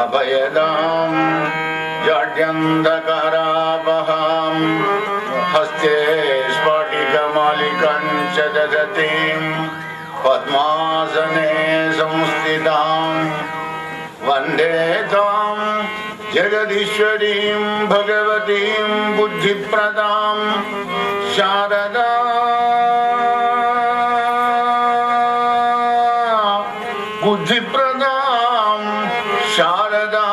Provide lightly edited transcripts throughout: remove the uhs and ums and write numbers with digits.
अभयदां जाड्यन्धकारापहां हस्ते स्फटिकमालिकां च ददतीं पद्मासने संस्थितां वन्दे तां जगदीश्वरीं भगवतीं बुद्धिप्रदां शारदा बुद्धिप्रदां शारदा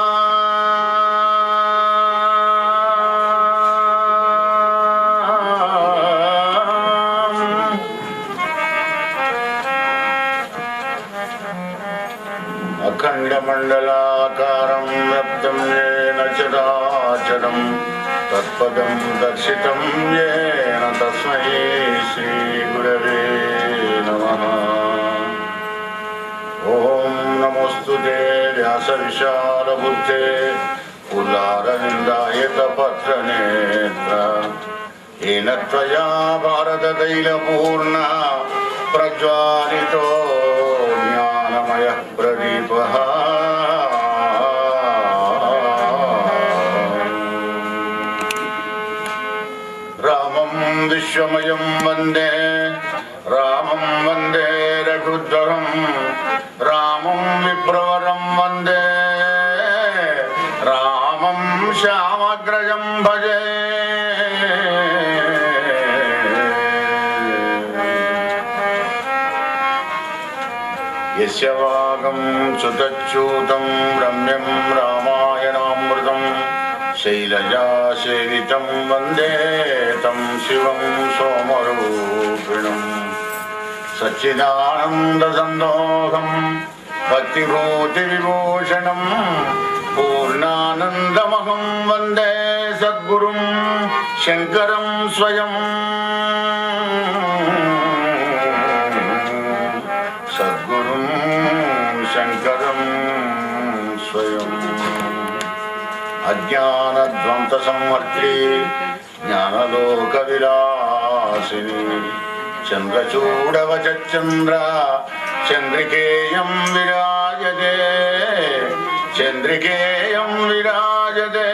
अखण्डमण्डलाकारं व्याप्तं येन चराचरं तत्पदं दर्शितं येन तस्मै श्रीगुरवे नमः। ओम नमोस्तुते व्यासविशालबुद्धे पुल्लारविन्दायकपत्रनेत्र येन त्वया भारततैलपूर्णः प्रज्वालितो ज्ञानमयः प्रदीपः। रामं विश्वमयं वन्दे रामं वन्दे रघुद्वरं रामं विप्रवरं वन्दे रामं श्यामग्रजं भजे। यस्य वागं सुतच्यूतं रम्यं रामायणामृतं शैलजासेवितं वन्दे तं शिवं सोमरूपिणम् सच्चिदानन्दसन्दोहं भक्तिभूतिविभूषणं पूर्णानन्दमहं वन्दे सद्गुरुं शङ्करं स्वयं। सद्गुरुं शङ्करं स्वयं। अज्ञानध्वंससंहर्त्री ज्ञानलोकविलासिनी चन्द्रचूडवचन्द्र चन्द्रिकेयं विराजते चन्द्रिकेयं विराजते।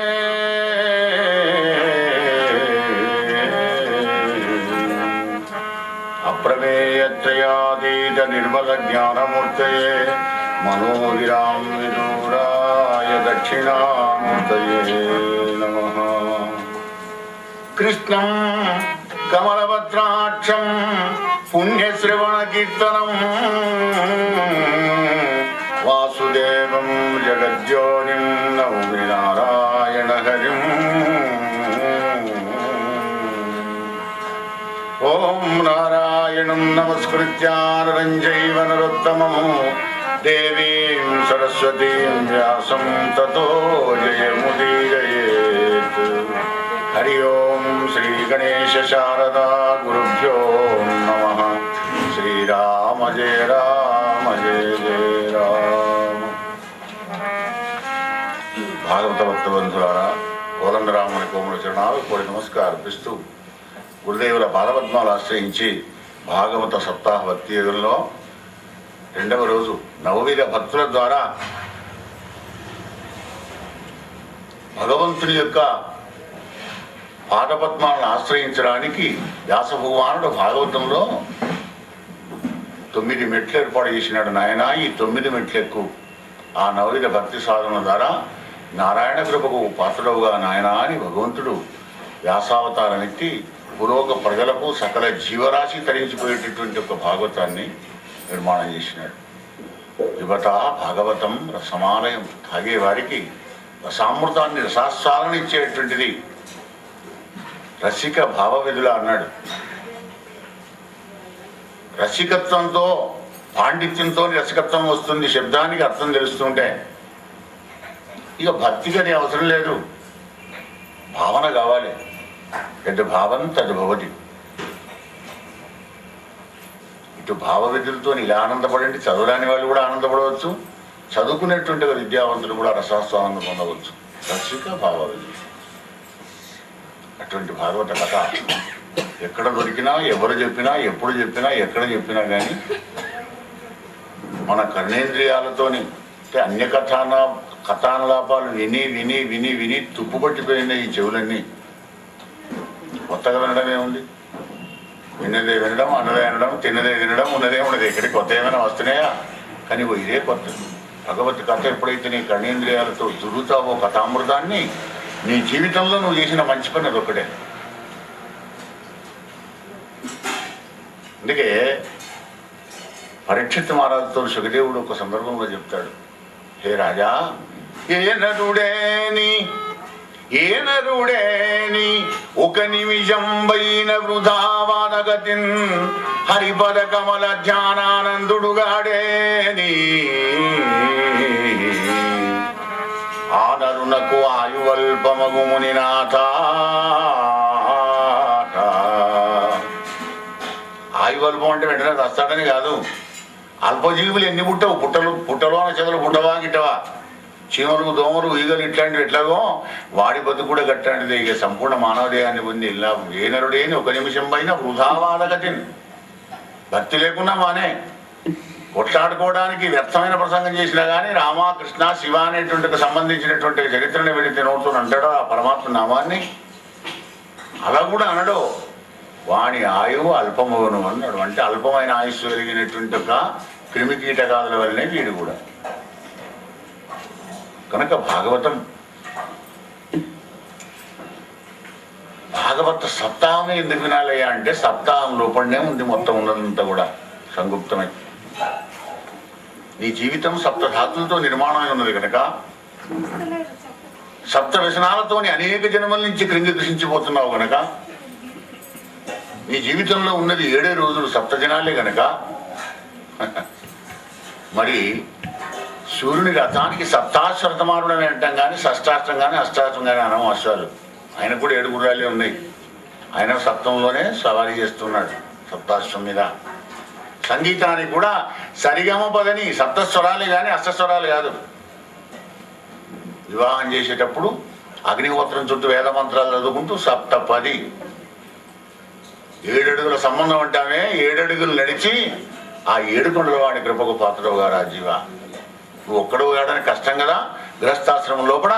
अप्रमेयत्रयातीत निर्मल ज्ञानमूर्तये मनोगिरां विदूराय दक्षिणामूर्तये नमः। कृष्णं कमलपत्राक्षं पुण्यश्रवणकीर्तनं वासुदेवं जगज्योनिं नौमि नारायणहरिम्। ओम नारायणं नमस्कृत्य नरं चैव नरोत्तमं देवीं सरस्वतीं व्यासं ततो जयमुदीरयेत्। हरि ओम श्री गणेश शारदा गुरुभ्यो नमः। श्रीराम जय राम जय जय राम। భాగవత భక్తబంధులారా కోదండరాముని కోమల చరణాలు కోరి నమస్కారపిస్తూ గురుదేవుల పాదపద్మాలు ఆశ్రయించి భాగవత సప్తాహ భక్తి యుగంలో రెండవ రోజు నవవిధ భక్తుల ద్వారా భగవంతుని యొక్క పాదపద్మాలను ఆశ్రయించడానికి వ్యాస భగవానుడు భాగవతంలో 9 మెట్లు ఏర్పాటు చేసినాడు. నాయన ఈ 9 మెట్లెక్కు ఆ నవవిధ భక్తి సాధన ద్వారా నారాయణ కృపకు పాత్రుడవుగా నాయన అని భగవంతుడు వ్యాసావతారం ఎత్తి పురోగ ప్రజలకు సకల జీవరాశి తరించిపోయేటటువంటి ఒక భాగవతాన్ని నిర్మాణం చేసినాడు. యువత భాగవతం రసమాలయం, తాగే వారికి రసామృతాన్ని రసాస్వాదన ఇచ్చేటువంటిది రసిక భావవిధుల అన్నాడు. రసికత్వంతో పాండిత్యంతో రసికత్వం వస్తుంది, శబ్దానికి అర్థం తెలుస్తుంటే. ఇక భక్తికి అది అవసరం లేదు, భావన కావాలి. యద్ భావం తద్ భవతి. ఇటు భావ విధులతో ఇలా ఆనందపడండి, చదవడాని వాళ్ళు కూడా ఆనందపడవచ్చు, చదువుకునేటువంటి విద్యావంతులు కూడా రసాస్వాదం పొందవచ్చు. రసిక భావ విధులు. అటువంటి భాగవత కథ ఎక్కడ దొరికినా, ఎవరు చెప్పినా, ఎప్పుడు చెప్పినా, ఎక్కడ చెప్పినా కానీ మన కర్ణేంద్రియాలతోని అంటే అన్య కథానులాపాలు విని విని విని విని తుప్పుపట్టిపోయిన ఈ చెవులన్నీ కొత్తగా వినడమే ఉంది. విన్నదే వినడం, అన్నదే అనడం, తిన్నదే తినడం, ఉన్నదే ఉన్నది. ఎక్కడికి కొత్త ఏమైనా వస్తున్నాయా? కానీ ఇదే కొత్త. భగవత్ కథ ఎప్పుడైతే నీ కర్ణేంద్రియాలతో దురుతావో కథామృతాన్ని, నీ జీవితంలో నువ్వు చేసిన మంచి పని అదొక్కటే. అందుకే పరీక్షిత్ మహారాజుతో సుఖదేవుడు ఒక సందర్భంలో చెప్తాడు, హే రాజా, ఏనరుడేని ఒక నిమిషం పైన వృధావానగతిన్ హరిపద కమల ధ్యానానందుడుగాడేని ఆనరునకు ఆయువల్పమగుముని నాథ. ఆయువల్పం అంటే వెంటనే వస్తాడని కాదు. అల్పజీవులు ఎన్ని పుట్టవు, పుట్టలో చెదలు పుట్టవా గిట్టవా, చీమలు దోమలు ఈగలు ఇట్లాంటివి ఎట్లాగో వాడి బతుకు కూడా గట్టాంటిది. ఇక సంపూర్ణ మానవదేహాన్ని పొంది ఇలా ఏనరుడేని ఒక నిమిషం పైన వృధావాదగతిని, భక్తి లేకున్నా మానే కొట్లాడుకోవడానికి వ్యర్థమైన ప్రసంగం చేసినా కానీ రామ కృష్ణ శివ అనేటువంటి సంబంధించినటువంటి చరిత్రని వెళితే నోడుతూ అంటాడో ఆ పరమాత్మ నామాన్ని, అలా కూడా అనడో వాణి ఆయువు అల్పమవును అన్నాడు. అంటే అల్పమైన ఆయుస్సు కలిగినటువంటి ఒక క్రిమి కీటకాదుల వల్లనే వీడు కూడా. కనుక భాగవత సప్తాహం ఎందుకు వినాలయ్యా అంటే సప్తాహం లోపలనే ఉంది మొత్తం ఉన్నదంతా కూడా సంగుప్తమై. నీ జీవితం సప్తధాతులతో నిర్మాణమై ఉన్నది కనుక సప్త వ్యసనాలతోని అనేక జన్మల నుంచి క్రింది కృషించిపోతున్నావు గనక నీ జీవితంలో ఉన్నది 7 రోజులు సప్తజనాలే గనక మరి సూర్యుని రథానికి సప్తాశ్వరతమారుడు అని అంటాం కానీ షష్టాష్టం కానీ అష్టాష్టం కానీ అనము అశ్వాలు. ఆయన కూడా 7 గుర్రాలే ఉన్నాయి. ఆయన సప్తంలోనే సవారీ చేస్తున్నాడు సప్తాశ్వం మీద. సంగీతానికి కూడా సరిగమ పదని సప్తస్వరాలే కానీ అష్టస్వరాలు కాదు. వివాహం చేసేటప్పుడు అగ్నిహోత్రం చుట్టూ వేద మంత్రాలు చదువుకుంటూ సప్తపది 7 అడుగుల సంబంధం అంటామే. 7 అడుగులు నడిచి ఆ 7 కొండల వాడి కృపకు పాత్రవు గారు ఆ జీవ. నువ్వు ఒక్కడు వేయడానికి కష్టం కదా. గృహస్థాశ్రమం లోపల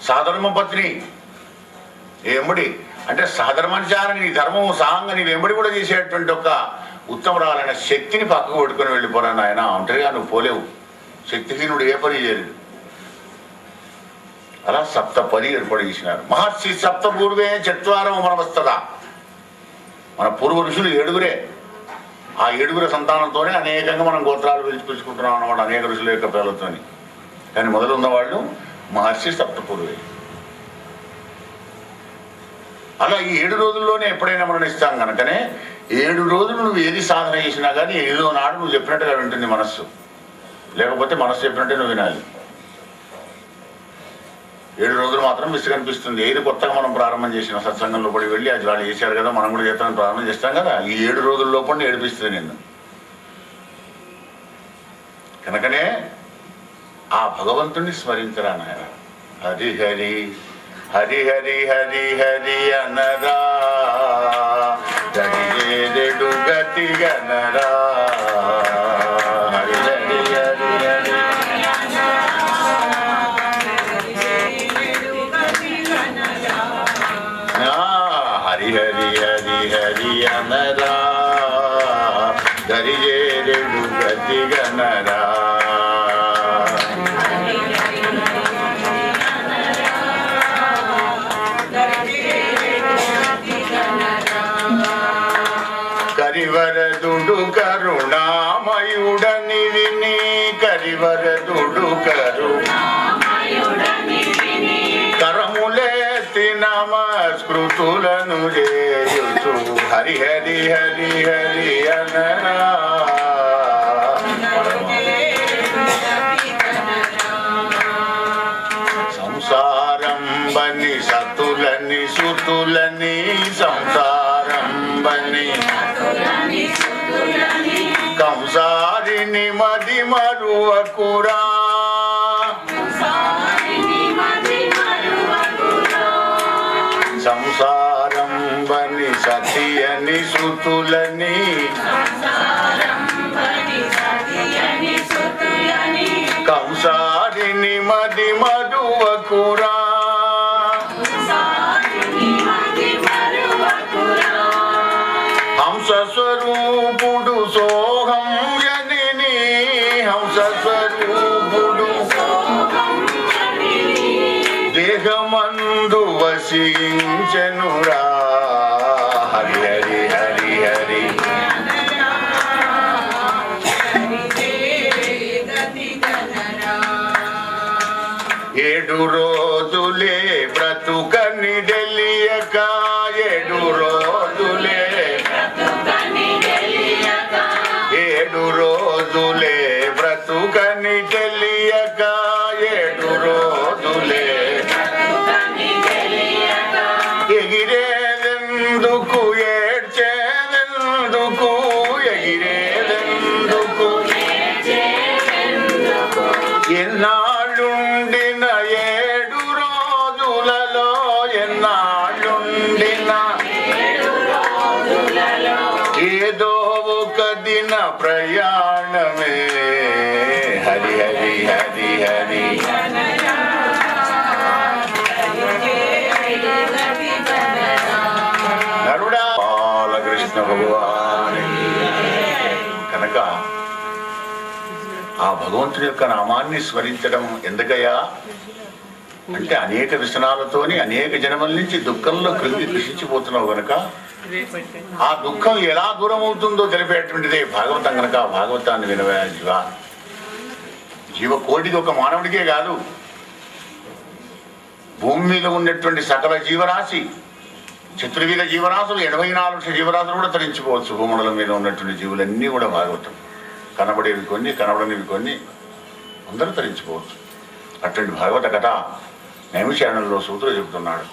సాధర్మ పత్ని ఎంబడి అంటే సాధర్మాచారని నీ ధర్మము సాంగ నీ వెంబడి కూడా చేసేటువంటి ఒక ఉత్తమరాలైన శక్తిని పక్కకు పెట్టుకుని వెళ్ళిపోరాను ఆయన. ఒంటరిగా నువ్వు పోలేవు. శక్తిహీనుడు ఏ పని చేయలేదు. అలా సప్తపది ఏర్పాటు చేసినారు మహర్షి. సప్త పూర్వే చత్వారం మనవస్తదా. మన పూర్వ ఋషులు 7గురే. ఆ 7గురు సంతానంతోనే అనేకంగా మనం గోత్రాలు పిలుచుకుంటున్నాం అన్నమాట, అనేక ఋషుల యొక్క పేర్లతోని. కానీ మొదలు ఉన్నవాళ్ళు మహర్షి సప్తపూర్వే. అలా ఈ 7 రోజుల్లోనే ఎప్పుడైనా మరణిస్తాం కనుకనే 7 రోజులు నువ్వు ఏది సాధన చేసినా కానీ 7వ నాడు నువ్వు చెప్పినట్టుగా వింటుంది మనస్సు. లేకపోతే మనస్సు చెప్పినట్టే నువ్వు వినాలి. 7 రోజులు మాత్రం మిస్ కనిపిస్తుంది. ఏది కొత్తగా మనం ప్రారంభం చేసిన సత్సంగంలో పడి వెళ్ళి అది వాళ్ళు చేశారు కదా మనం కూడా చేస్తామని ప్రారంభం చేస్తాం కదా. ఈ 7 రోజుల లోపల ఏడిపిస్తుంది నిన్ను. కనుకనే ఆ భగవంతుణ్ణి స్మరించరా నాయన. హరి హరి హరి హరి హరి హరి అనరా గడియేడు గతి గనరా. హరి హరి హరి హరి హరి హరి హరి హరి అనరా గడియేడు గతి గనరా. కరివరదుడు కరుణామయుడని విని కరివరదుడు కరములేతి నమస్కృతులను చేయుచు హరి హరి హరి హరి అనరా. సంసారం బని సతులని సుతులని సంసారం బని కంసారిని మది మరువకురా. సంసారం బని సతి అని సుతులని కంసారి సంసారిని మది మరువకురా హంస స్వరూపుడు సోహం జనని హంస స్వరూపుడు దేహమందు వసించెనురా హరి హరి హరి హరి ఏడు రోజులే బ్రతుకని తెలియక ఏడు రోజులే ఏడు రోజులే బ్రతుకని తెలియక ఏడు రోజులే ఎగిరేదెందుకు ఏడ్చేదెందుకు ఎగిరేదెందుకు ఎన్నాళ్ళుండిన ఏడు రోజులలో ఎన్నాళ్ళుండిన ఏదో ఒక దిన ప్రయాణమే హరి హరి హరి హరి నరుడా బాలకృష్ణ భగవాని కనుక ఆ భగవంతుడి యొక్క నామాన్ని స్మరించడం ఎందుకయ్యా అంటే అనేక వ్యసనాలతోని అనేక జన్మల నుంచి దుఃఖంలో కృంగి కృషించిపోతున్నావు గనక ఆ దుఃఖం ఎలా దూరం అవుతుందో తెలిపేటువంటిదే భాగవతం కనుక భాగవతాన్ని వినవా జీవ జీవకోటికి ఒక మానవుడికే కాదు భూమి మీద ఉన్నటువంటి సకల జీవరాశి చతుర్విధ జీవరాశులు 84 లక్షల జీవరాశులు కూడా తరించిపోవచ్చు. భూముల మీద ఉన్నటువంటి జీవులన్నీ కూడా భాగవతం కనబడేవి కొన్ని కనబడనివి కొన్ని అందరూ తరించిపోవచ్చు. అటువంటి భాగవత కథ నైమిషారణ్యంలో సూతుడు చెబుతున్నాడు.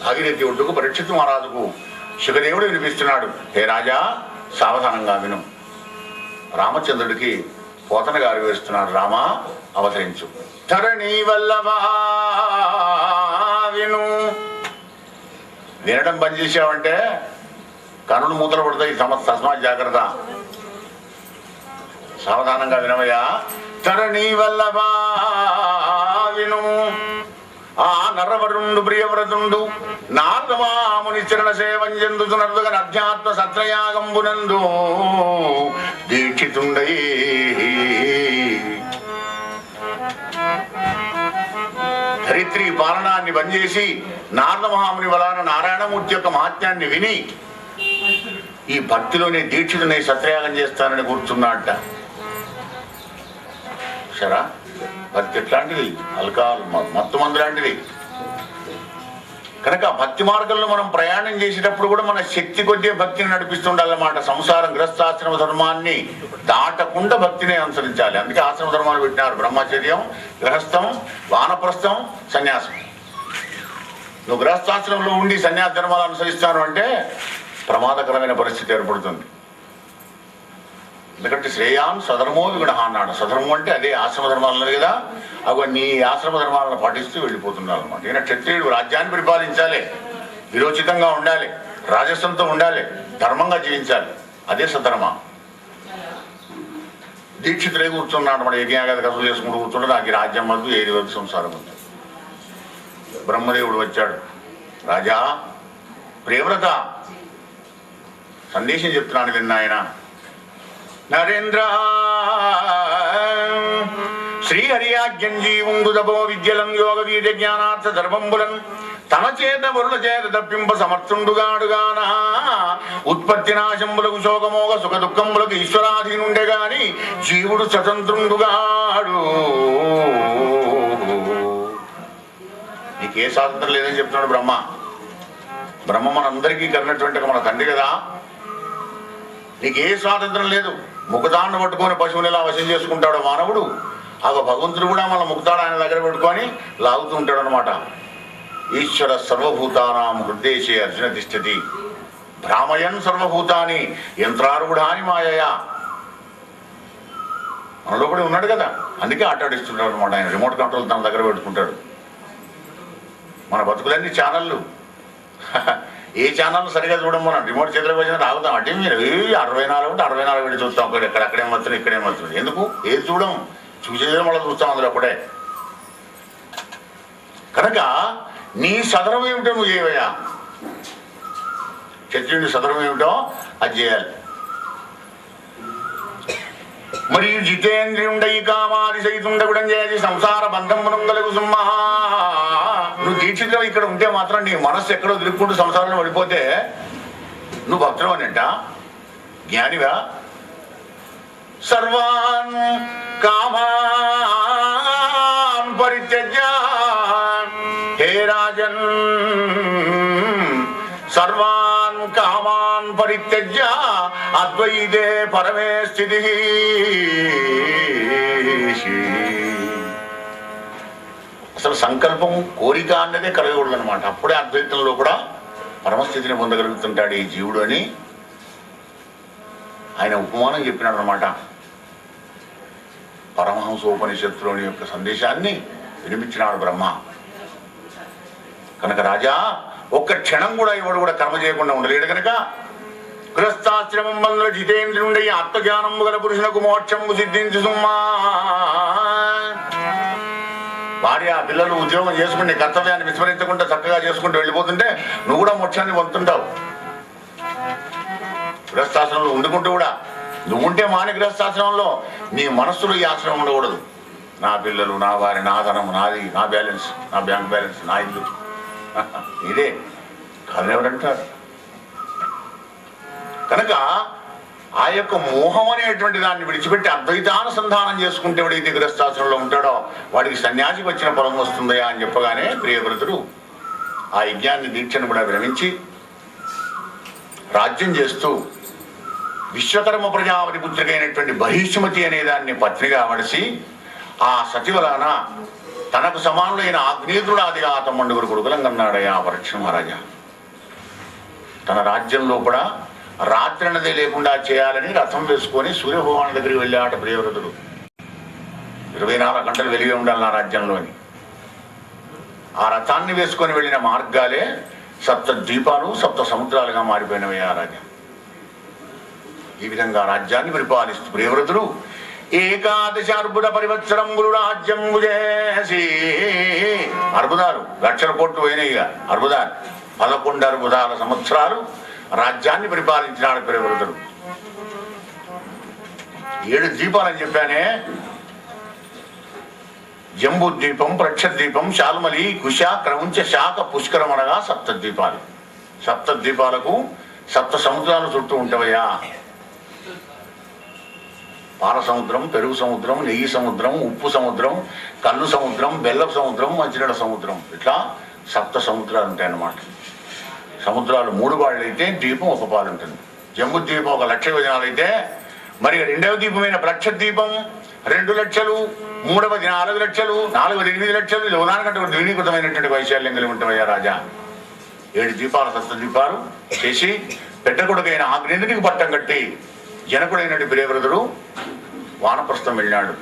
భాగీరథి ఒడ్డుకు పరీక్షిత్ మహారాజుకు శుకదేవుడు వినిపిస్తున్నాడు. హే రాజా సావధానంగా విను. రామచంద్రుడికి పోతన గారు వేస్తున్నాడు. రామా అవతరించు. ధరణి వల్లభా విను. వినడం బంద్ చేసావంటే కనులు మూతలు పడతాయి. తస్మాత్ జాగ్రత్త. సావధానంగా వినవయ్యా. ధరణి వల్లభా విను. ఆ నర్రవరుండు ప్రియవ్రతుండు నారదమాముని చరణ సేవం చెందుతున్నట్టుగా అధ్యాత్మ సత్రయాగంబునందు దీక్షితుండై ధరిత్రి పాలనాన్ని బంద్ చేసి నారద మహాముని వలన నారాయణమూర్తి యొక్క మహాత్మ్యాన్ని విని ఈ భక్తిలోనే దీక్షితునై సత్రయాగం చేస్తానని కూర్చున్నాడట. సరా భక్తి ఎట్లాంటిది? అల్కాల్ మత్తు మందు లాంటిది. కనుక భక్తి మార్గంలో మనం ప్రయాణం చేసేటప్పుడు కూడా మన శక్తి కొద్దే భక్తిని నడిపిస్తుండాలన్నమాట. సంసారం గృహస్థాశ్రమ ధర్మాన్ని దాటకుండా భక్తిని అనుసరించాలి. అందుకే ఆశ్రమ ధర్మాలు పెట్టినారు. బ్రహ్మచర్యం, గృహస్థం, వానప్రస్థం, సన్యాసం. నువ్వు గృహస్థాశ్రమంలో ఉండి సన్యాస ధర్మాలు అనుసరిస్తాను అంటే ప్రమాదకరమైన పరిస్థితి ఏర్పడుతుంది. ఎందుకంటే శ్రేయాన్ స్వధర్మో విగుణ అన్నాడు. స్వధర్మం అంటే అదే ఆశ్రమ ధర్మాలు అన్నారు కదా. అవన్నీ ఆశ్రమ ధర్మాలను పాటిస్తూ వెళ్ళిపోతున్నారు అనమాట. ఈయన క్షత్రియుడు రాజ్యాన్ని పరిపాలించాలి, విరోచితంగా ఉండాలి, రాజస్వంతో ఉండాలి, ధర్మంగా జీవించాలి. అదే సధర్మ. దీక్షితులే కూర్చున్నాడు. మన యజ్ఞాగత కథలు చేసుకుంటూ కూర్చుంటే నాకు ఈ రాజ్యం వద్దు, ఏది వద్దు, సంసారం వద్దు. బ్రహ్మదేవుడు వచ్చాడు. రాజా ప్రియవ్రత సందేశం చెప్తున్నాను విన్న ఆయన. నరేంద్ర శ్రీహరియాజ్ఞం జీవుండు తపో విద్యలం యోగ వీర్య జ్ఞానార్థ ధర్మంబులం తన చేత వరుల చేత తప్పింప సమర్థుండుగాడుగానా ఉత్పత్తి నాశంబులకు శోకమోగ సుఖ దుఃఖములకు ఈశ్వరాధీనుండే గాని జీవుడు స్వతంత్రుండుగాడు. నీకే స్వాతంత్రం లేదని చెప్తున్నాడు బ్రహ్మ. బ్రహ్మ మనందరికీ కన్నటువంటి మన తండ్రి కదా. నీకే స్వాతంత్రం లేదు. ముఖతాన్ని పట్టుకొని పశువుని ఎలా వశం చేసుకుంటాడు మానవుడు, ఆ భగవంతుడు కూడా మన ముఖతాడు ఆయన దగ్గర పెట్టుకొని లాగుతూ ఉంటాడు అనమాట. ఈశ్వర సర్వభూతానాం హృదయే అర్జున తిష్టతి భ్రామయన్ సర్వభూతాని యంత్రారూఢాని మాయయా. మనలో కూడా ఉన్నాడు కదా. అందుకే ఆటాడిస్తుంటాడు అనమాట ఆయన. రిమోట్ కంట్రోల్ తన దగ్గర పెట్టుకుంటాడు. మన బతుకులన్నీ ఛానళ్ళు. ఏ ఛానల్ సరిగా చూడం. మనం రిమోట్ చేతిలోకి వచ్చిన రాగుతాం. అంటే మీరు 64 ఉంటే 64 వెళ్ళి చూస్తాం. అక్కడేం వస్తున్నాడు, ఇక్కడేం వస్తున్నాడు. ఎందుకు? ఏది చూడం. చూసేదే మళ్ళీ చూస్తాం అందులో అప్పుడే. కనుక నీ సదరం ఏమిటో నువ్వు చేయవయ్యా, క్షత్రియుని సదరం ఏమిటో అది చేయాలి. మరియు జితేంద్రియుండై కామాది సైతుండగుడం చేయాలి సంసార బంధం మునంగలకు సుమ్మా. నువ్వు దీక్షితులు ఇక్కడ ఉంటే మాత్రం నీ మనస్సు ఎక్కడో తిరుక్కుంటూ సంసారంలో పడిపోతే నువ్వు భక్తులు అనంట, జ్ఞానివా. సర్వాన్ కామాన్ పరిత్యజ్య హే రాజన్, సర్వాన్ కామాన్ పరిత్యజ్య అద్వైతే పరమే స్థితి. అసలు సంకల్పం కోరిక అన్నదే కలగకూడదు అనమాట. అప్పుడే అద్వైతంలో కూడా పరమస్థితిని పొందగలుగుతుంటాడు ఈ జీవుడు అని ఆయన ఉపమానం చెప్పినాడు అనమాట. పరమహంసోపనిషత్తులోని యొక్క సందేశాన్ని వినిపించినాడు బ్రహ్మ. కనుక రాజా ఒక్క క్షణం కూడా ఎవడు కూడా కర్మ చేయకుండా ఉండలేడు కనుక గృహస్థాశ్రమం బంధుల జితేంద్రుండై ఆత్మజ్ఞానము గల పురుషులకు మోక్షము సిద్ధించు సుమ్మా. భార్య పిల్లలు ఉద్యోగం చేసుకుని కర్తవ్యాన్ని విస్మరించకుండా చక్కగా చేసుకుంటూ వెళ్ళిపోతుంటే నువ్వు కూడా మోక్షాన్ని పొందుతుంటావు. గృహస్థాశ్రమంలో ఉండుకుంటూ కూడా నువ్వు ఉంటే మాని గృహస్థాశ్రమంలో నీ మనస్సులో ఈ ఆశ్రమం ఉండకూడదు. నా పిల్లలు, నా వారి, నా ధనం, నాది, నా బ్యాలెన్స్, నా బ్యాంక్ బ్యాలెన్స్, నా ఇల్లు ఇదే కాదని ఎవరంటారు. కనుక ఆ యొక్క మోహం అనేటువంటి దాన్ని విడిచిపెట్టి అద్వైతానుసంధానం చేసుకుంటే వాడికి గృహస్థాశ్రమంలో ఉంటాడో వాడికి సన్యాసికి వచ్చిన పొలం వస్తుందయా అని చెప్పగానే ప్రియవ్రతుడు ఆ యజ్ఞాన్ని దీక్షను కూడా విరమించి రాజ్యం చేస్తూ విశ్వకర్మ ప్రజాపతి పుత్రికైనటువంటి బహిష్మతి అనే దాన్ని పత్నిగా వడిసి ఆ సతివలన తనకు సమానులైన ఆగ్నేయుడాదిగా తమ్ముడుగురు కొడుకులం కన్నాడయ్యా పరీక్ష మహారాజా. తన రాజ్యంలో కూడా రాత్రి అన్నది లేకుండా చేయాలని రథం వేసుకొని సూర్యభగవాను దగ్గరికి వెళ్ళాట ప్రియవ్రతుడు. 24 గంటలు వెలిగి ఉండాలి నా రాజ్యంలోని. ఆ రథాన్ని వేసుకొని వెళ్ళిన మార్గాలే 7 ద్వీపాలు 7 సముద్రాలుగా మారిపోయినవయ్యా రాజ్యం. ఈ విధంగా రాజ్యాన్ని పరిపాలిస్తూ ప్రియవ్రతుడు 11 అర్బుద పరివత్సరంబులు రాజ్యం చేసి, అర్బుదాలు 1,00,000 కోట్లు పోయినాయిగా అర్బుదాలు, 11 అర్బుదాల సంవత్సరాలు రాజ్యాన్ని పరిపాలించినాడు ప్రియవ్రతుడు. 7 ద్వీపాలని చెప్పానే, జంబూ ద్వీపం, ప్రక్షద్వీపం, శాల్మలి, కుశ, క్రౌంచ, శాఖ, పుష్కరం అనగా 7 ద్వీపాలు. 7 ద్వీపాలకు 7 సముద్రాలు చుట్టూ ఉంటావయ్యా. పాల సముద్రం, పెరుగు సముద్రం, నెయ్యి సముద్రం, ఉప్పు సముద్రం, కళ్ళు సముద్రం, బెల్లపు సముద్రం, మంచినీళ్ళ సముద్రం, ఇట్లా 7 సముద్రాలు ఉంటాయన్నమాట. సముద్రాలు 3 పాళ్ళు అయితే ద్వీపం 1 పాలు ఉంటుంది. జంబూ ద్వీపం 1,00,000 యోజనాలు అయితే మరి 2వ ద్వీపమైన ప్రక్షద్వీపం 2 లక్షలు, 3వది 4 లక్షలు, 4వది 8 లక్షలు. యోనానికంటే ద్వినీకృతమైనటువంటి వైశాల్యం కలిగి ఉంటావయ్యా రాజా. 7 ద్వీపాలు 7 ద్వీపాలు చేసి పెద్ద కొడుకైన ఆగ్నేయుడికి పట్టం కట్టి జనకుడైనటువంటి ప్రియవ్రతుడు వానప్రస్థం వెళ్ళినాడు.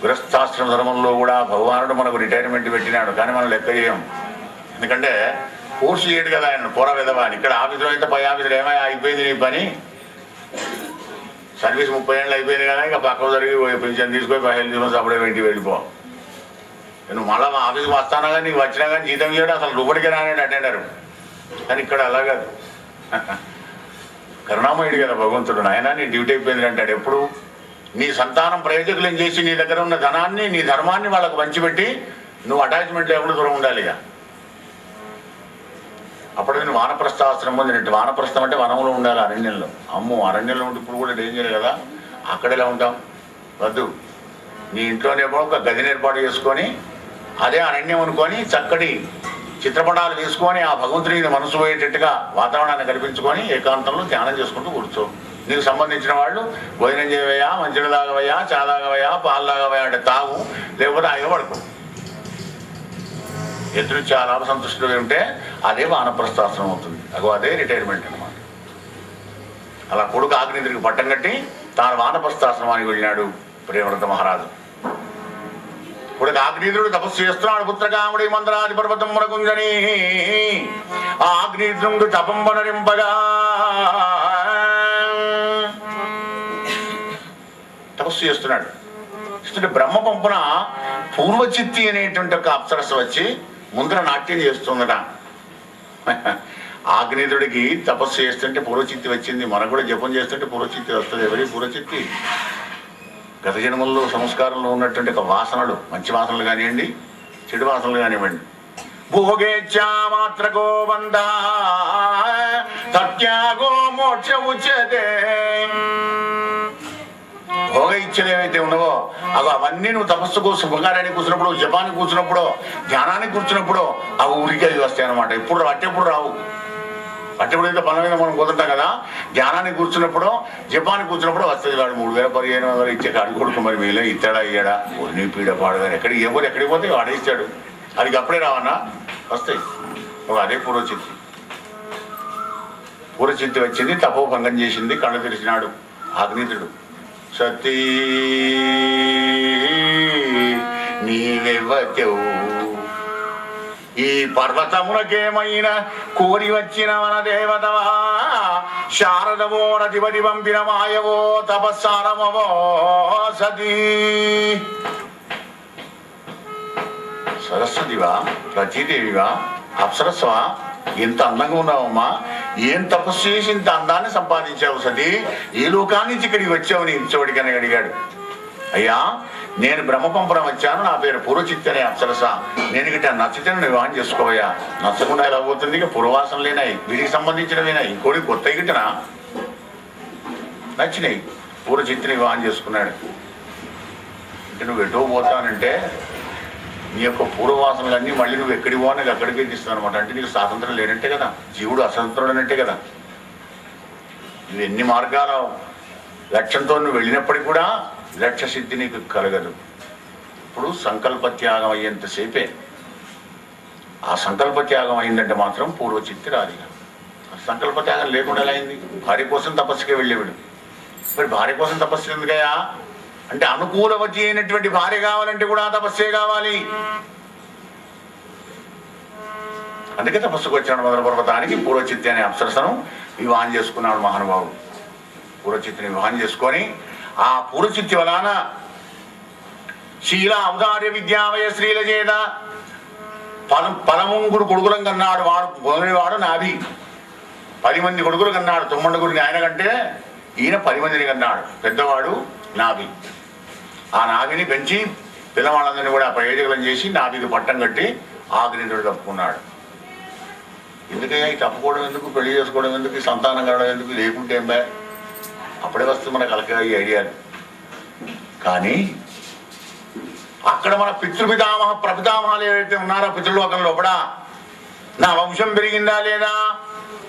గృహస్థాశ్రమ ధర్మంలో కూడా భగవానుడు మనకు రిటైర్మెంట్ పెట్టినాడు, కానీ మనం లెక్క చేయం. ఎందుకంటే కోర్సు చేయడు కదా ఆయన, పోరా విధవా అని. ఇక్కడ ఆఫీసులో అయితే పై ఆఫీసులో ఏమైనా అయిపోయింది నీ పని, సర్వీస్ 30 ఏళ్ళు అయిపోయింది కదా, ఇంకా పక్కకు జరిగి పెన్షన్ తీసుకొని 15 తీసుకొని అప్పుడే ఇంటికి వెళ్ళిపో. నువ్వు మళ్ళీ మా ఆఫీస్కి వస్తానా కానీ నీకు వచ్చినా కానీ జీతం చేయడం అసలు రూపడికి రాని అటెండరు. కానీ ఇక్కడ అలా కాదు, కరుణామయుడు కదా భగవంతుడు. నాయన నీ డ్యూటీ అయిపోయింది అంటాడు. ఎప్పుడు నీ సంతానం ప్రయోజకులను చేసి నీ దగ్గర ఉన్న ధనాన్ని, నీ ధర్మాన్ని వాళ్ళకు పంచిపెట్టి నువ్వు అటాచ్మెంట్ లేకుండా దూరం ఉండాలి. ఇక అప్పుడు నేను వానప్రస్థాశ్రమం పొందినట్టు. వానప్రస్థం అంటే వనంలో ఉండాలి, అరణ్యంలో. అమ్మో అరణ్యంలో ఉంటే ఇప్పుడు కూడా డేంజర్ కదా, అక్కడ ఎలా ఉంటాం? వద్దు, నీ ఇంట్లోనేమో ఒక గదిని ఏర్పాటు చేసుకొని అదే అరణ్యం అనుకొని చక్కటి చిత్రపటాలు వేసుకొని ఆ భగవంతుడిని మనసు పోయేటట్టుగా వాతావరణాన్ని కల్పించుకొని ఏకాంతంలో ధ్యానం చేసుకుంటూ కూర్చో. నీకు సంబంధించిన వాళ్ళు భోజనం చేయవయ్యా, మంచిగా తాగవయ్యా, చా తాగవయ్యా, పాలు తాగవయ్యా అంటే తాగు, లేకపోతే ఆయన పడుకో. ఎదురుచ్చా లాభ సంతుష్టులు ఉంటే అదే వానప్రస్థాశ్రమం అవుతుంది. అదే రిటైర్మెంట్ అనమాట. అలా కొడుకు ఆగ్నేయుడికి పట్టం కట్టి తాను వానప్రస్థాశ్రమానికి వెళ్ళినాడు ప్రియవ్రత మహారాజు. కొడుకు ఆగ్నేయుడు తపస్సు చేస్తున్నాడు. పుత్రకాముడి మంత్రాది పర్వతం మునకుంజని ఆ ఆగ్నేయుడు తపంబనరింపగా తపస్సు చేస్తున్నాడు. చేస్తుంటే బ్రహ్మ పంపున పూర్వచిత్తి అనేటువంటి ఒక అప్సరస వచ్చి ముందర నాట్యం చేస్తుందట. ఆగ్నేయుడికి తపస్సు చేస్తుంటే పూర్వచిత్తి వచ్చింది, మనకు కూడా జపం చేస్తుంటే పూర్వచిత్తి వస్తుంది. ఎవరి పూర్వచిత్తి? గత జన్మల్లో సంస్కారంలో ఉన్నటువంటి ఒక వాసనలు, మంచి వాసనలు కానివ్వండి, చెడు వాసనలు కానివ్వండి. భోగేచ్ఛా మాత్రకో బంధ తత్యాగో మోక్ష ఉచ్యతే. భోగ ఇచ్చలు ఏవైతే ఉన్నావో అవన్నీ నువ్వు తపస్సుకు, శుభకార్యానికి కూర్చున్నప్పుడు, జపానికి కూర్చున్నప్పుడు, ధ్యానానికి కూర్చున్నప్పుడు అవి ఊరికే వస్తాయి అనమాట. ఎప్పుడు అట్టెప్పుడు రావు. అట్టెప్పుడు అయితే పనుల మీద మనం కుదురుతాం కదా, ధ్యానానికి కూర్చున్నప్పుడు, జపానికి కూర్చున్నప్పుడు వస్తుంది. వాడు 3,000 ఇచ్చే కాడి కొడుకు మరి మీలో ఇస్తాడా ఇయ్యాడా, ఒన్ని పీడ పాడగా ఎక్కడికి పోతే వాడేస్తాడు. అది అప్పుడే రావన్నా, వస్తాయి. అదే పూర్వచిత్తి. పూర్వచిత్తి వచ్చింది, తపోభంగం చేసింది, కళ్ళు తెరిచినాడు ఆగ్నేయుడు. సతీ నీవెవ్వతెవు, ఈ పర్వతములకేమైనా కోరి వచ్చిన మన దేవతవా, శారదవో రతిపతి పంపిన మాయవో తపస్సారమవో సతీ. సరస్వతివా, రతీదేవివా, అప్సరస్వా, ఎంత అందంగా ఉన్నావమ్మా, ఏం తపస్సు చేసి ఇంత అందాన్ని సంపాదించావు సతీ, ఈ లోకాన్ని నుంచి ఇక్కడికి వచ్చావు నీ ఇచ్చోడికి అని అడిగాడు. అయ్యా, నేను బ్రహ్మపంపురం వచ్చాను, నా పేరు పూర్వచిత్తి అనే అప్సరస, నేను గిట్ట నచ్చితే వివాహం చేసుకోవయ్యా. నచ్చకుండా ఎలా పోతుంది? ఇక పూర్వవాసన లేనాయి, వీడికి సంబంధించినవినాయి, ఇంకోటి కొత్త గిట్టనా నచ్చినాయి. పూర్వచిత్తిని వివాహం చేసుకున్నాడు. అంటే నువ్వు ఎటో పోతానంటే నీ యొక్క పూర్వవాసనలన్నీ మళ్ళీ నువ్వు ఎక్కడికి పోవాలి అక్కడికే తీస్తున్నావు అనమాట. అంటే నీకు స్వాతంత్రం లేనంటే కదా, జీవుడు అస్వతంత్రుడనంటే కదా. నువ్వు ఎన్ని మార్గాల లక్ష్యంతో నువ్వు వెళ్ళినప్పటికీ కూడా లక్ష్య సిద్ధి నీకు కలగదు. ఇప్పుడు సంకల్ప త్యాగం అయ్యేంతసేపే. ఆ సంకల్ప త్యాగం అయిందంటే మాత్రం పూర్వచిత్తి రాదు. సంకల్ప త్యాగం లేకుండా ఎలా అయింది? భార్య కోసం తపస్సుకే వెళ్ళేవాడు. మరి భార్య కోసం తపస్సు ఎందుకయ్యా అంటే, అనుకూలవతి అయినటువంటి భార్య కావాలంటే కూడా తపస్సే కావాలి. అందుకే తపస్సుకు వచ్చాడు మొదల పర్వతానికి. పూర్వచిత్తి అనే అప్సరసను వివాహం చేసుకున్నాడు మహానుభావుడు. పూర్వచిత్తిని వివాహం చేసుకొని ఆ పూర్వచిత్తి వలన శీల ఔదార్య విద్యావయ స్త్రీల చేత 13 కొడుకులం కన్నాడు. మొదటివాడు నాభి. 10 మంది కొడుకులు కన్నాడు. 9 ఆయన కంటే ఈయన 10 మందిని కన్నాడు. పెద్దవాడు నాభి. ఆ నాభిని పెంచి పిల్లవాళ్ళందరినీ కూడా ప్రయోజకులను చేసి నాభికి పట్టం కట్టి ఆగ్నేయుడు తప్పుకున్నాడు. ఎందుకయ్యా ఈ తప్పుకోవడం ఎందుకు, పెళ్లి చేసుకోవడం ఎందుకు, సంతానం కలగడం ఎందుకు, లేకుంటే ఏం బా అప్పుడే వస్తుంది మన కలక ఈ ఐడియాలు. కానీ అక్కడ మన పితృపితామహ ప్రపితామహాలు ఏవైతే ఉన్నారో పితృలోకంలో కూడా నా వంశం పెరిగిందా లేదా,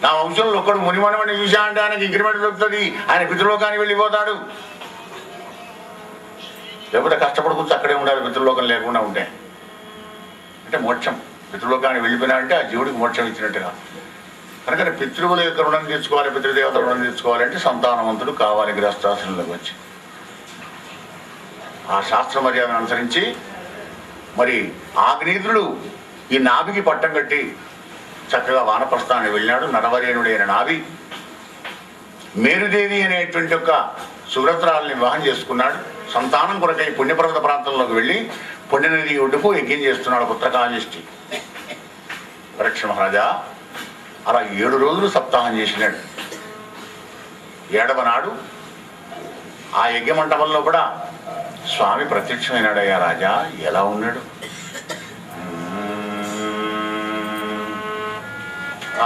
నా వంశంలో ఒకడు మునిమనమని చూసా అంటే ఆయనకి ఇంక్రిమెంట్ దొరుకుతుంది, ఆయన పితృలోకానికి వెళ్ళిపోతాడు. లేకపోతే కష్టపడుకుంటూ అక్కడే ఉండాలి పితృలోకం లేకుండా ఉంటే. అంటే మోక్షం, పితృలోకానికి వెళ్ళిపోయినా అంటే ఆ జీవుడికి మోక్షం ఇచ్చినట్టుగా. కనుక పితృవుల యొక్క రుణం తీర్చుకోవాలి, పితృదేవత రుణం తీర్చుకోవాలంటే సంతానవంతుడు కావాలి గృహస్థాశ్రమంలోకి వచ్చి. ఆ శాస్త్ర మర్యాదను అనుసరించి మరి ఆగ్నేయుడు ఈ నాభికి పట్టం కట్టి చక్కగా వానప్రస్థానికి వెళ్ళినాడు. నరవరేణుడైన నాభి మేరుదేవి అనేటువంటి ఒక సువ్రతురాలని వివాహం చేసుకున్నాడు. సంతానం కొరకై పుణ్యపర్వత ప్రాంతంలోకి వెళ్ళి పుణ్యనది ఒడ్డుకు యజ్ఞం చేస్తున్నాడు పుత్రకాళిష్టి. పరీక్ష మహారాజా అలా 7 రోజులు సప్తాహం చేసినాడు. 7వ నాడు ఆ యజ్ఞ మంటపంలో కూడా స్వామి ప్రత్యక్షమైనాడయ్యా. రాజా ఎలా ఉన్నాడు?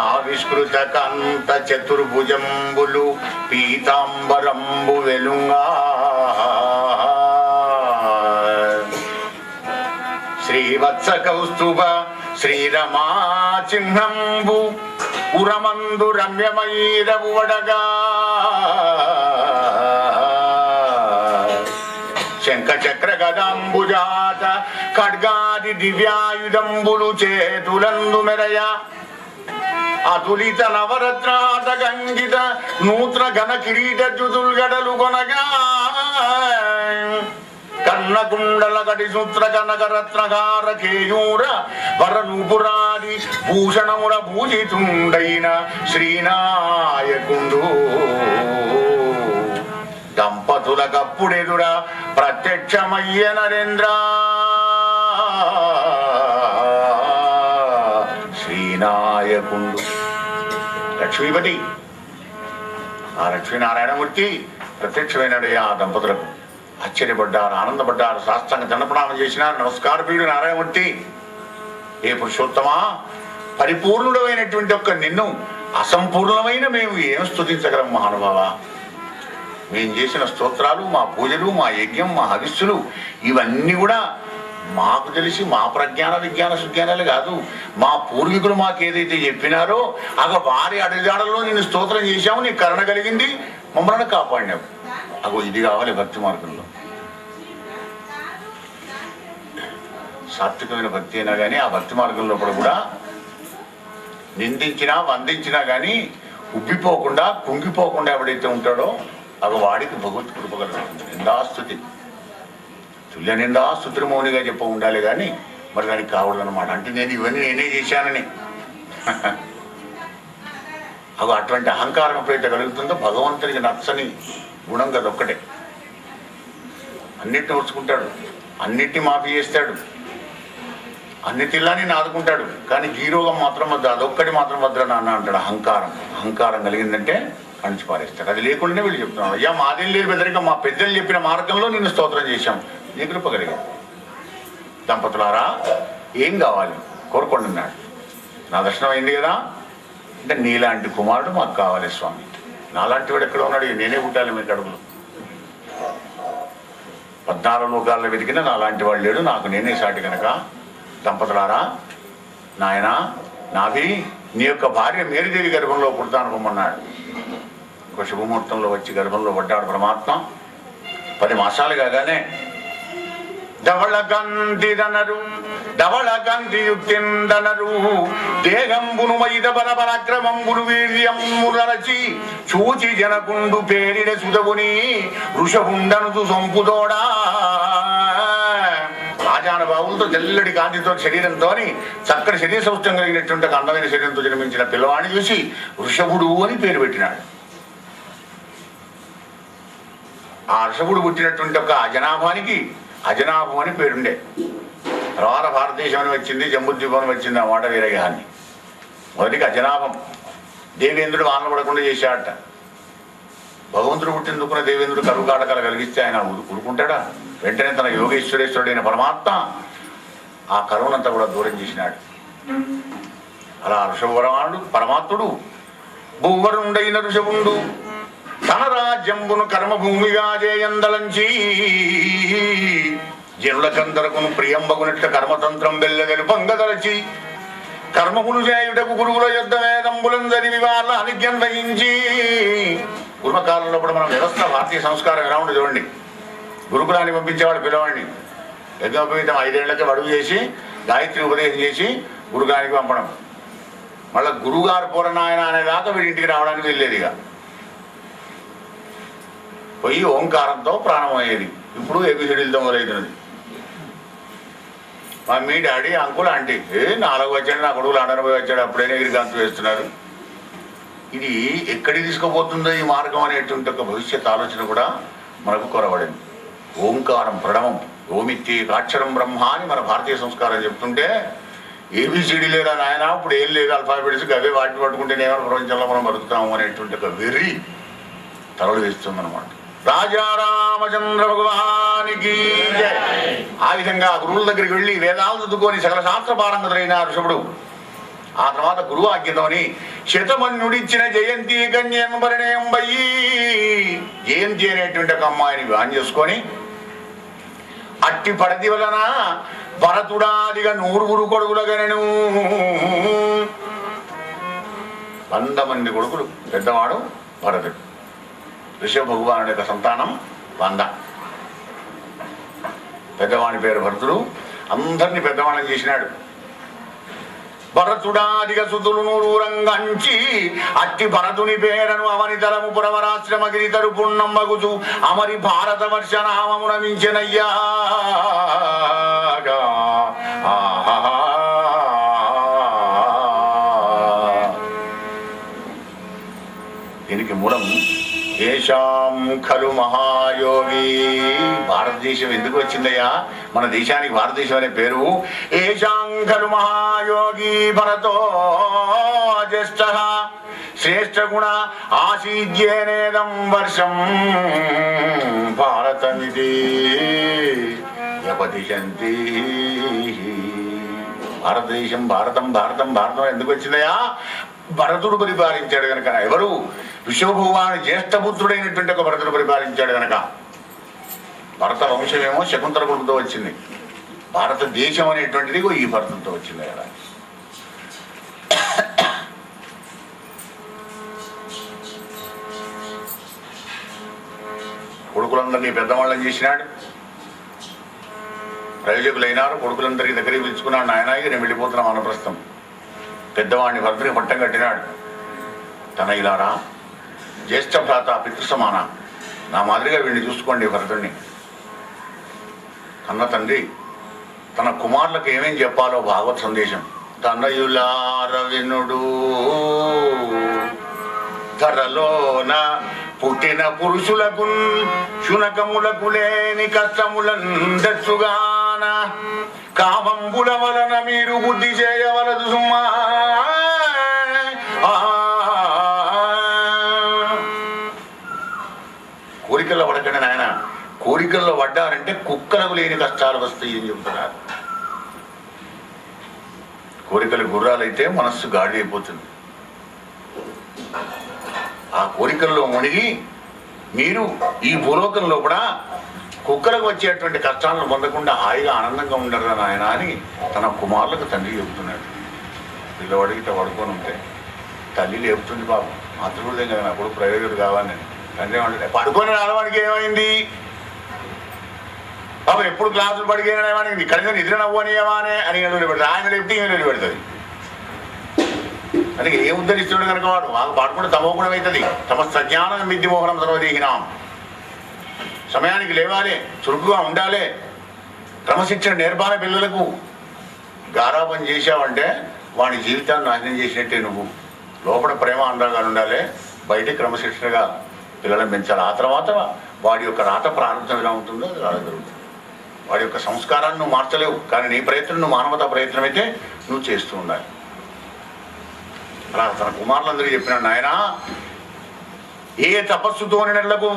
ఆవిష్కృత కాంత చతుర్భుజంబులు పీతాంబరంబు వెలుంగా శ్రీవత్స కౌస్తుభ శ్రీరమా చిహ్నంబు ఉరమందు రమ్యమయీరవు వడగా శంఖ చక్ర గదాంబుజాత ఖడ్గాది దివ్యాయుధంబులు చేతులందు మెరయ అతులిత నవరత్నాత గంగిత నూత్ర ఘన కిరీట జుతుల్గడలు కొనగా కన్నకుండల కటి సూత్ర కనక రత్నగార కేయూర వరనూపురాది భూషణముల భూజితుండైన శ్రీనాయకుండు దంపతులకప్పుడెదురా ప్రత్యక్షమయ్య నరేంద్ర. శ్రీనాయకుండు లక్ష్మీపతి, ఆ లక్ష్మీనారాయణమూర్తి ప్రత్యక్షమైనడే ఆ దంపతులకు. ఆశ్చర్యపడ్డారు, ఆనందపడ్డారు, సాష్టాంగ దండప్రణామం చేసినారు. నమస్కార ప్రియుడు నారాయణమూర్తి, ఏ పురుషోత్తమా, పరిపూర్ణుడమైనటువంటి ఒక్క నిన్ను అసంపూర్ణమైన మేము ఏం స్తుతించగలం మహానుభావ. మేము చేసిన స్తోత్రాలు, మా పూజలు, మా యజ్ఞం, మా హవిస్సులు ఇవన్నీ కూడా మాకు తెలిసి మా ప్రజ్ఞాన విజ్ఞాన సుజ్ఞానాలు కాదు, మా పూర్వీకులు మాకు ఏదైతే చెప్పినారో వారి అడుగుజాడల్లో నేను స్తోత్రం చేశాము, నీకు కరుణ కలిగింది, మమ్మల్ని కాపాడినావు. ఇది కావాలి భక్తి మార్గంలో. సాత్వికమైన భక్తి అయినా కానీ ఆ భక్తి మార్గంలో కూడా నిందించినా వందించినా కానీ ఉబ్బిపోకుండా కుంగిపోకుండా ఎవడైతే ఉంటాడో వాడికి భగవత్ కృప కలుగుతుంది. నిందాస్తుతి తుల్య నిందాస్తుతులు మౌనిగా చెప్ప ఉండాలి కానీ మరి దానికి కావడదన్నమాట. అంటే నేను ఇవన్నీ నేనే చేశానని అటువంటి అహంకారం ఎప్పుడైతే కలుగుతుందో భగవంతునికి నచ్చని గుణం కదొక్కటే. అన్నిటిని ఓర్చుకుంటాడు, అన్నిటిని మాఫీ చేస్తాడు, అన్నిటిలానే ఆదుకుంటాడు, కానీ జీరోగం మాత్రం వద్ద, అదొక్కటి మాత్రం వద్ద నాన్న అంటాడు. అహంకారం కలిగిందంటే అణిచి పారేస్తాడు. అది లేకుండానే వీళ్ళు చెప్తున్నాడు, అయ్యా మాదేం లేదు బెదరిక, మా పెద్దలు చెప్పిన మార్గంలో నిన్ను స్తోత్రం చేశాం, నీ కృప కలిగింది. దంపతులారా ఏం కావాలి కోరుకోండి అన్నాడు. నా దర్శనం అయింది కదా అంటే నీలాంటి కుమారుడు మాకు కావాలి స్వామి. నాలాంటి వాడు ఎక్కడ ఉన్నాడు, నేనే పుట్టాలి మీ కడుపులో. 14 లోకాల్లో వెతికినా నాలాంటి వాడు లేడు, నాకు నేనే సాటి కనుక దంపతులారా నాయనా నాభి నీ యొక్క భార్య మేరీదేవి గర్భంలో పుడతానుకోమన్నాడు. ఒక శుభముహూర్తంలో వచ్చి గర్భంలో పడ్డాడు పరమాత్మ. 10 మాసాలు కాగానే ధవళకాంతి యుక్తిందనరు దేహంబును మైద బల పరాక్రమంబును వీర్యమురచి చూచి జనకుండు పేరిన సుధవుని ఋషభుండను సంపుతోడా. రాజానుభావులతో తెల్లడి కాంతితో శరీరంతో చక్కటి శరీర సౌష్ఠం కలిగినటువంటి అందమైన శరీరంతో జన్మించిన పిల్లవాడిని చూసి వృషభుడు అని పేరు పెట్టినాడు. ఆ వృషభుడు పుట్టినటువంటి ఒక అజనాభానికి అజనాభం అని పేరుండే. తర్వాత భారతదేశం అని వచ్చింది, జంబుద్వీపం వచ్చింది ఆ మాట వీరగాన్ని. మొదటికి అజనాభం. దేవేంద్రుడు వానలు పడకుండా చేశాడట. భగవంతుడు పుట్టిందుకున్న దేవేంద్రుడు కరువు కాటకాలు కలిగిస్తే ఆయన ఊరుకుంటాడా? వెంటనే తన యోగేశ్వరేశ్వరుడైన పరమాత్మ ఆ కరువునంతా కూడా దూరం చేసినాడు. అలా ఋషభవరమానుడు పరమాత్ముడు భూవరుండైన ఋషభుండు తన రాజ్యంబును కర్మభూమిగా చేయందలంచి జనులకందరకును ప్రియంబగునట్ల కర్మతంత్రం వెల్లెలుపంగదలచి కర్మములు చేయుటకు గురువుల యుద్ధ వేదంబులం చదివి వాళ్ళ అనిజ్ఞం వహించి. పూర్వకాలంలో కూడా మన వ్యవస్థ భారతీయ సంస్కారం ఎలా ఉండి చూడండి. గురుకులాన్ని పంపించేవాడు పిల్లవాడిని యజ్ఞోపవీతం 5 ఏళ్లకే అడుగు చేసి గాయత్రి ఉపదేశం చేసి గురుగారికి పంపడం. మళ్ళీ గురుగారు పూరనాయన అనేదాకా వీడి ఇంటికి రావడానికి వెళ్ళేది. ఇక పోయి ఓంకారంతో ప్రాణం అయ్యేది. ఇప్పుడు ఏబిసిడీలతో మొదలవుతున్నది. మమ్మీ డాడీ అంకుల్ ఆంటీ 4 వచ్చాడు, నా కొడుకులు 60 వచ్చాడు, అప్పుడైనా ఎగిరిగాంతు వేస్తున్నారు. ఇది ఎక్కడికి తీసుకుపోతుందో ఈ మార్గం అనేటువంటి ఒక భవిష్యత్ ఆలోచన కూడా మనకు కొరబడింది. ఓంకారం ప్రణవం ఓమిత్యేకాక్షరం బ్రహ్మ అని మన భారతీయ సంస్కారం చెప్తుంటే ఏబిసిడి లేదా నాయన ఇప్పుడు ఏం లేదు అల్ఫాబెట్స్ అవే వాటిని పట్టుకుంటేనేమో ప్రపంచంలో మనం బతుకుతాము అనేటువంటి ఒక వెర్రి తలలు వేస్తుందన్నమాట. రాజా రామచంద్ర భగవానికి ఆ విధంగా గురువుల దగ్గరికి వెళ్ళి వేదాలు చదువుకొని సకల శాస్త్ర పారంగతులైన ఋషభుడు ఆ తర్వాత గురువు ఆజ్ఞతోని శతమన్యుడిచ్చిన జయంతి కన్యంబరణేయం వయ్యి జయంతి అనేటువంటి ఒక అమ్మాయిని వివాహం చేసుకొని అట్టి పడతి వలన భరతుడాదిగా 100 కొడుకులగనను 100 మంది కొడుకులు. పెద్దవాడు భరతుడు. ఋషభ భగవానుడి యొక్క సంతానం 100. పెద్దవాడి పేరు భరతుడు. అందరినీ పెద్దవాళ్ళని చేసినాడు. భరతుడాదిగ సుతులు 100 రంగంచి అట్టి భరతుని పేరను అవని తలము పురవరాశ్రమగిరి తరుపుణ్ణం మగుచు అమరి భారత వర్ష నామమున మించెనయ్యా. దీనికి మూలం ఏషాం ఖలు మహా మహాయోగి. భారతదేశం ఎందుకు వచ్చిందయ్యా? మన దేశానికి భారతదేశం అనే పేరు. ఏషాంఖలు మహాయోగి భరతో జ్యేష్ఠ శ్రేష్ఠ గుణ ఆసీద్యేనేదం వర్షం భారతమిది వ్యపదిశంతి. భారతదేశం భారతం భారతం భారతం ఎందుకు వచ్చిందయా? భరతుడు పరిపాలించాడు గనక. ఎవరు? విశ్వభగవాను జ్యేష్ఠపుత్రుడైనటువంటి ఒక భరతుడు పరిపాలించాడు గనక. భరత వంశమేమో శకుంతల కొడుకుతో వచ్చింది. భారతదేశం అనేటువంటిది ఈ భరతంతో వచ్చింది కదా. కొడుకులందరినీ పెద్దవాళ్ళని చేసినాడు. ప్రయోజకులైనారు. కొడుకులందరికీ దగ్గరికి పిలుచుకున్నాడు. నాయనాయి నేను వెళ్ళిపోతున్నా వానప్రస్థం. పెద్దవాడిని భరతుడికి పట్టం కట్టినాడు. తన ఇలారా జ్యేష్ఠ భ్రాత పితృసమాన, నా మాదిరిగా వీడిని చూసుకోండి భరతుడిని. కన్న తండ్రి తన కుమారులకు ఏమేం చెప్పాలో భాగవత్ సందేశం. తనయులార వినుడు ధరలోన పుట్టిన పురుషులకు శునకములకు లేని కష్టములందచ్చుగాన కామంబుల వలన మీరు బుద్ధి చేయవలదు సుమా. కోరికల్లో పడకండి నాయన. కోరికల్లో పడ్డారంటే కుక్కలకు లేని కష్టాలు వస్తాయి అని చెబుతున్నారు. కోరికలు గుర్రాలైతే మనస్సు గాడి అయిపోతుంది. ఆ కోరికల్లో మునిగి మీరు ఈ భూలోకంలో కూడా కుక్కలకు వచ్చేటువంటి కష్టాలను పొందకుండా హాయిగా ఆనందంగా ఉండరు నాయన అని తన కుమారులకు తండ్రి చెబుతున్నాడు. పిల్లవాడికి పడుకొని ఉంటే తల్లి లేపుతుంది. పాపం మాతృహృదయం కదా, నా కొడుకు ప్రయోజకుడు కావాలని. తండ్రి ఏమంటే పడుకొని రావడానికి ఏమైంది? పాపం ఎప్పుడు క్లాసులు పడిగేవాడికి కనీసం నిద్ర నవ్వనియవానే అని పెడతాడు. ఆయన లేపితే ఈమె పెడుతుంది. అందుకే ఏ ఉద్ధరిస్తున్నాడు కనుక వాడు మాకు పాడుకుంటే తమోగుణం అవుతుంది. తమ సజ్ఞానం మిద్ది మోహనం సర్వదేహినాం. సమయానికి లేవాలి, చురుకుగా ఉండాలి, క్రమశిక్షణ నేర్పాలి. పిల్లలకు గారాబం చేశావంటే వాడి జీవితాన్ని నాశనం చేసినట్టే. నువ్వు లోపల ప్రేమ అనురాగాలు ఉండాలి, బయట క్రమశిక్షణగా పిల్లలను పెంచాలి. ఆ తర్వాత వాడి యొక్క రాత ప్రారంభం ఎలా ఉంటుందో అది జరుగుతుంది. వాడి యొక్క సంస్కారాన్ని నువ్వు మార్చలేవు, కానీ నీ ప్రయత్నం నువ్వు మానవతా ప్రయత్నం అయితే నువ్వు చేస్తూ ఉండాలి. అలా తన కుమారులందరికీ చెప్పినాడు, నాయన ఏ తపస్సుతో నెలకు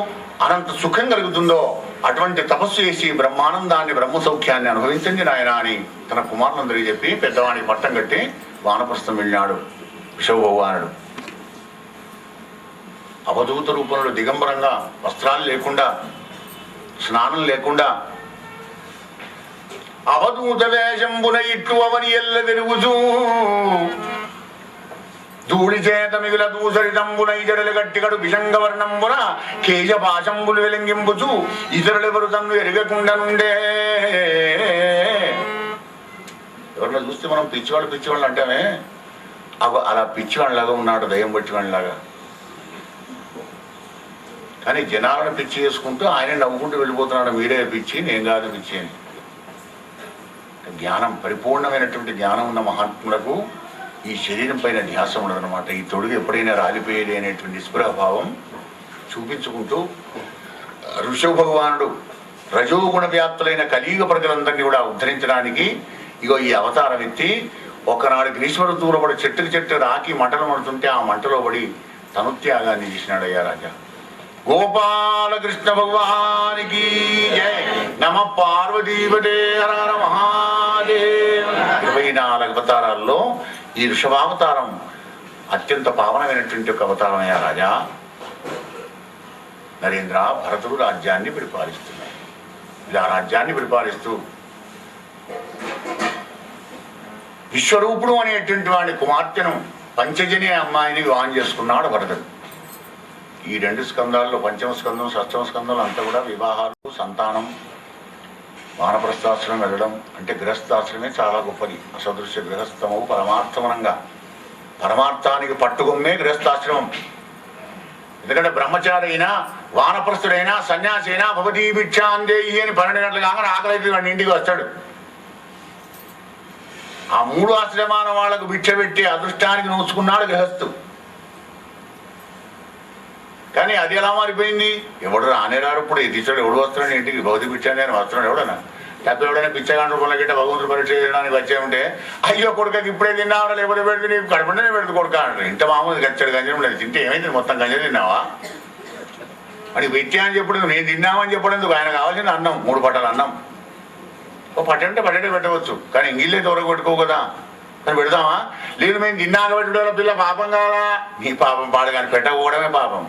అనంత సుఖం కలుగుతుందో అటువంటి తపస్సు చేసి బ్రహ్మానందాన్ని బ్రహ్మ సౌఖ్యాన్ని అనుభవించండి నాయన అని తన కుమారులందరికీ చెప్పి పెద్దవాడికి పట్టం కట్టి వానప్రస్థం వెళ్ళినాడు విశ్వభగవానుడు. అవధూత రూపంలో దిగంబరంగా, వస్త్రాలు లేకుండా, స్నానం లేకుండా అవధూత వేషంబున ఇట్లు అవని ఎల్ల వెరుగుచూ ధూళి చేత మిగుల దూసరితంబున ఇతరులు గట్టిగడు విషంగవర్ణంబున కేశపాశంబులు వెలింగింపుచు ఇతరులెవరు తన్ను ఎరగకుండా నుండే. ఎవరిలో చూస్తే మనం పిచ్చివాళ్ళు అంటామే, అలా పిచ్చివాళ్ళలాగా ఉన్నాడు, దయ్యం పట్టివాళ్ళలాగా. కానీ జనాలను పిచ్చి చేసుకుంటూ ఆయన నవ్వుకుంటూ వెళ్ళిపోతున్నాడు. మీరే పిచ్చి, నేను కాదు పిచ్చి అని. జ్ఞానం, పరిపూర్ణమైనటువంటి జ్ఞానం ఉన్న మహాత్ములకు ఈ శరీరం పైన ధ్యాస ఉండదన్నమాట. ఈ తొడుగు ఎప్పుడైనా రాలిపోయేది అనేటువంటి నిస్పృహభావం చూపించుకుంటూ ఋషభ భగవానుడు రజోగుణ వ్యాప్తులైన కలియుగ ప్రజలందరినీ కూడా ఉద్ధరించడానికి ఇగో ఈ అవతారం ఎత్తి ఒకనాడు గ్రీష్మ ఋతువులో పడి చెట్టు రాకి మంటలు పడుతుంటే ఆ మంటలో పడి తనుత్యాగాన్ని చేసినాడు అయ్యా రాజా. గోపాలకృష్ణ భగవానికి జయ. నమ పార్వతీపతే హర హర మహాదేవ. 24 అవతారాల్లో ఈ ఋషభావతారం అత్యంత పావనమైనటువంటి ఒక అవతారం అయ్యా రాజా. నరేంద్ర, భరతుడు రాజ్యాన్ని పరిపాలిస్తున్నాడు. ఇలా రాజ్యాన్ని పరిపాలిస్తూ విశ్వరూపుడు అనేటువంటి వాడి కుమార్తెను పంచజని అమ్మాయిని వివాహం చేసుకున్నాడు భరతుడు. ఈ 2 స్కందాల్లో పంచమ స్కందం, షష్టమ స్కందం అంతా కూడా వివాహాలు, సంతానం, వానప్రస్థాశ్రమం వెళ్ళడం. అంటే గృహస్థాశ్రమే చాలా గొప్పది. అసదృశ్య గృహస్థము పరమార్థమనంగా, పరమార్థానికి పట్టుకొమ్మే గృహస్థాశ్రమం. ఎందుకంటే బ్రహ్మచారి అయినా, వానప్రస్థుడైనా, సన్యాసి అయినా భవతీ భిక్షాందేయి అని 12 గంటలు కాగానే ఆకలి వాడిని ఇంటికి వస్తాడు. ఆ 3 ఆశ్రమాల వాళ్లకు భిక్ష పెట్టి అదృష్టానికి నోచుకున్నాడు గృహస్థు. కానీ అది ఎలా మారిపోయింది? ఎవడు రానేరారు. ఇప్పుడు ఈ టీచర్లు ఎవడు వస్తున్నాడు ఇంటికి? భౌతిక పిచ్చాను నేను వస్తున్నాడు ఎవడన్నా? లేకపోతే ఎవడైనా పిచ్చగాండ్రు కొనల గిట్ట భగవంతుడు పరీక్ష చేయడానికి వచ్చే ఉంటే అయ్యో కొడుకకి ఇప్పుడే తిన్నావా లేకపోతే పెడితే నీకు కడుపుంటే పెడుతు కొడుక అంటారు. ఇంత మామూలు గచ్చాడు గంజం లేదు. తింటే ఏమైంది? మొత్తం గంజం తిన్నావా అని పెట్టా అని చెప్పడం, నేను తిన్నామని చెప్పడం. ఆయన కావాల్సింది అన్నం, 3 పట్టాలు అన్నం. ఓ పట్టంటే పట్టడే పెట్టవచ్చు, కానీ ఇంగిల్లే దూరం పెట్టుకో కదా అని పెడదామా? లేదు మేము తిన్నాక పెట్టడం పిల్ల పాపం కావాలా? నీ పాపం పాడు, కానీ పెట్టకపోవడమే పాపం.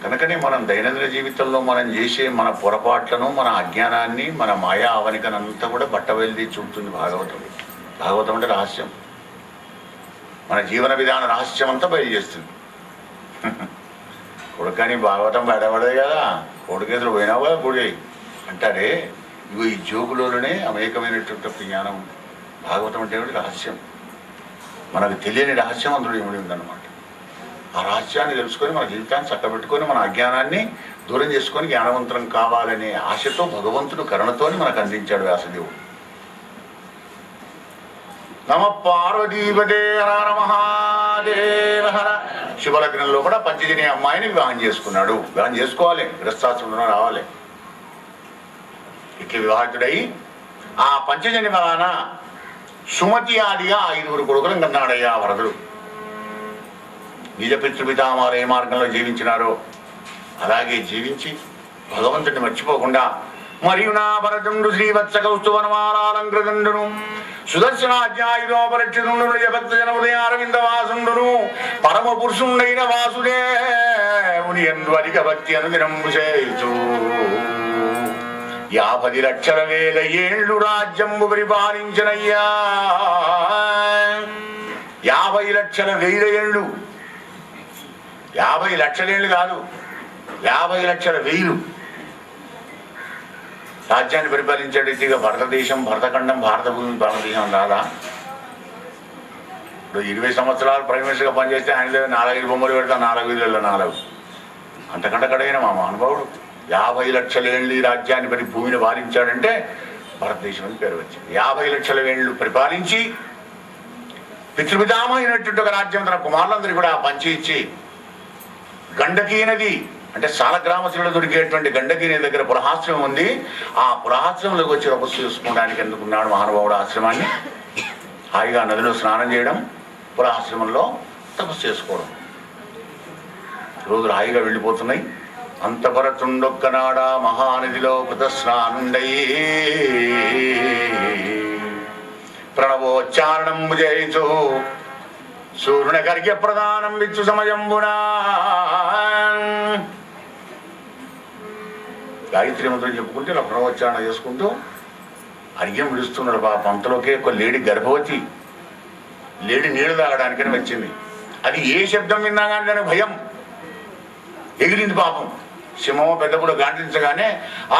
కనుకనే మనం దైనందిన జీవితంలో మనం చేసే మన పొరపాట్లను, మన అజ్ఞానాన్ని, మన మాయా అవనికనంతా కూడా బట్టబయలుది చూపుతుంది భాగవతం. భాగవతం అంటే రహస్యం, మన జీవన విధాన రహస్యం అంతా బయలు చేస్తుంది. కొడుకని భాగవతం బయటపడదు కదా, కొడుకేతులు పోయినావు కదా గుడి అంటారే. ఇగో ఈ జోగులోనే అనేకమైనటువంటి జ్ఞానం ఉంది. భాగవతం అంటే రహస్యం, మనకు తెలియని రహస్యం అందులో ఇమిడి ఉందన్నమాట. ఆ రహస్యాన్ని తెలుసుకొని మన జీవితాన్ని చక్కబెట్టుకొని మన అజ్ఞానాన్ని దూరం చేసుకొని జ్ఞానవంతం కావాలనే ఆశతో భగవంతుడు కరుణతోని మనకు అందించాడు వ్యాసదేవుడు. నమ పార్వతీపదే హర మహాదేవ హర. శుభలగ్నంలో కూడా పంచజని అమ్మాయిని వివాహం చేసుకున్నాడు. వివాహం చేసుకోవాలి, గృహస్థాశ్రమంలో రావాలి. ఇట్లా వివాహితుడై ఆ పంచజని వలన సుమతి ఆదిగా 5 కొడుకులను కన్నాడయ్యా భరతుడు. నిజ పితృపితామారు ఏ మార్గంలో జీవించినారో అలాగే జీవించి భగవంతుడిని మర్చిపోకుండా, మరియు నా భరతుండు శ్రీవత్స కౌస్తువనమాలంకృతండును సుదర్శనాధ్యాయుధోపరక్షితుండు నిజభక్త జన ఉదయారవిందవాసుండును పరమ పురుషుండైన వాసుదేవుని యందు అధిక భక్తి అనుదినంబు చేయుచు 50 లక్షల వేల ఏళ్ళు రాజ్యంబు పరిపాలించనయ్యా. 50 లక్షల వేల ఏళ్ళు, 50 లక్షలేళ్ళు కాదు, 50 లక్షల వేలు రాజ్యాన్ని పరిపాలించాడు. ఇక భారతదేశం, భరతఖండం, భారత భూమి, భారతదేశం రాదా? ఇప్పుడు 20 సంవత్సరాలు ప్రైమ్ మినిస్టర్గా పనిచేస్తే ఆయన 4 బొమ్మలు పెడతా, 4 వీధులలో 4 అంతకంటే కడైన మా అనుభవుడు 50 లక్షల ఏళ్ళు ఈ రాజ్యాన్ని భూమిని పాలించాడంటే భారతదేశం అని పేరు వచ్చింది. 50 లక్షల ఏళ్ళు పరిపాలించి పితృపితామైనటువంటి ఒక రాజ్యం తన కుమారులందరికీ కూడా పంచి ఇచ్చి, గండకీ నది అంటే సాలగ్రామశిలో దొరికేటువంటి గండకీ నది దగ్గర పురహాశ్రమం ఉంది. ఆ పురహాశ్రమంలోకి వచ్చి తపస్సు చేసుకోవడానికి ఎందుకున్నాడు మహానుభావుడు ఆశ్రమాన్ని. హాయిగా నదిలో స్నానం చేయడం, పురహాశ్రమంలో తపస్సు చేసుకోవడం. రోజులు హాయిగా వెళ్ళిపోతున్నాయి. అంతపరతుండొక్కనాడ మహానదిలో కృత స్నానుండయి ప్రణవోచ్చారణంబు చేయుచు సూర్యుని కరిగే ప్రధానం విచ్చు సమయంబునా గాయత్రి మంత్రం చెప్పుకుంటే ఇలా ప్రణవోచ్చారణ చేసుకుంటూ అర్ఘ్యం విడుస్తున్నాడు. పాప అంతలోకే ఒక లేడీ గర్భవతి, లేడీ నీళ్లు తాగడానికని వచ్చింది. అది ఏ శబ్దం విన్నా కానీ దానికి భయం ఎగిరింది. పాపం సింహమో పెద్దప్పుడు గాంటించగానే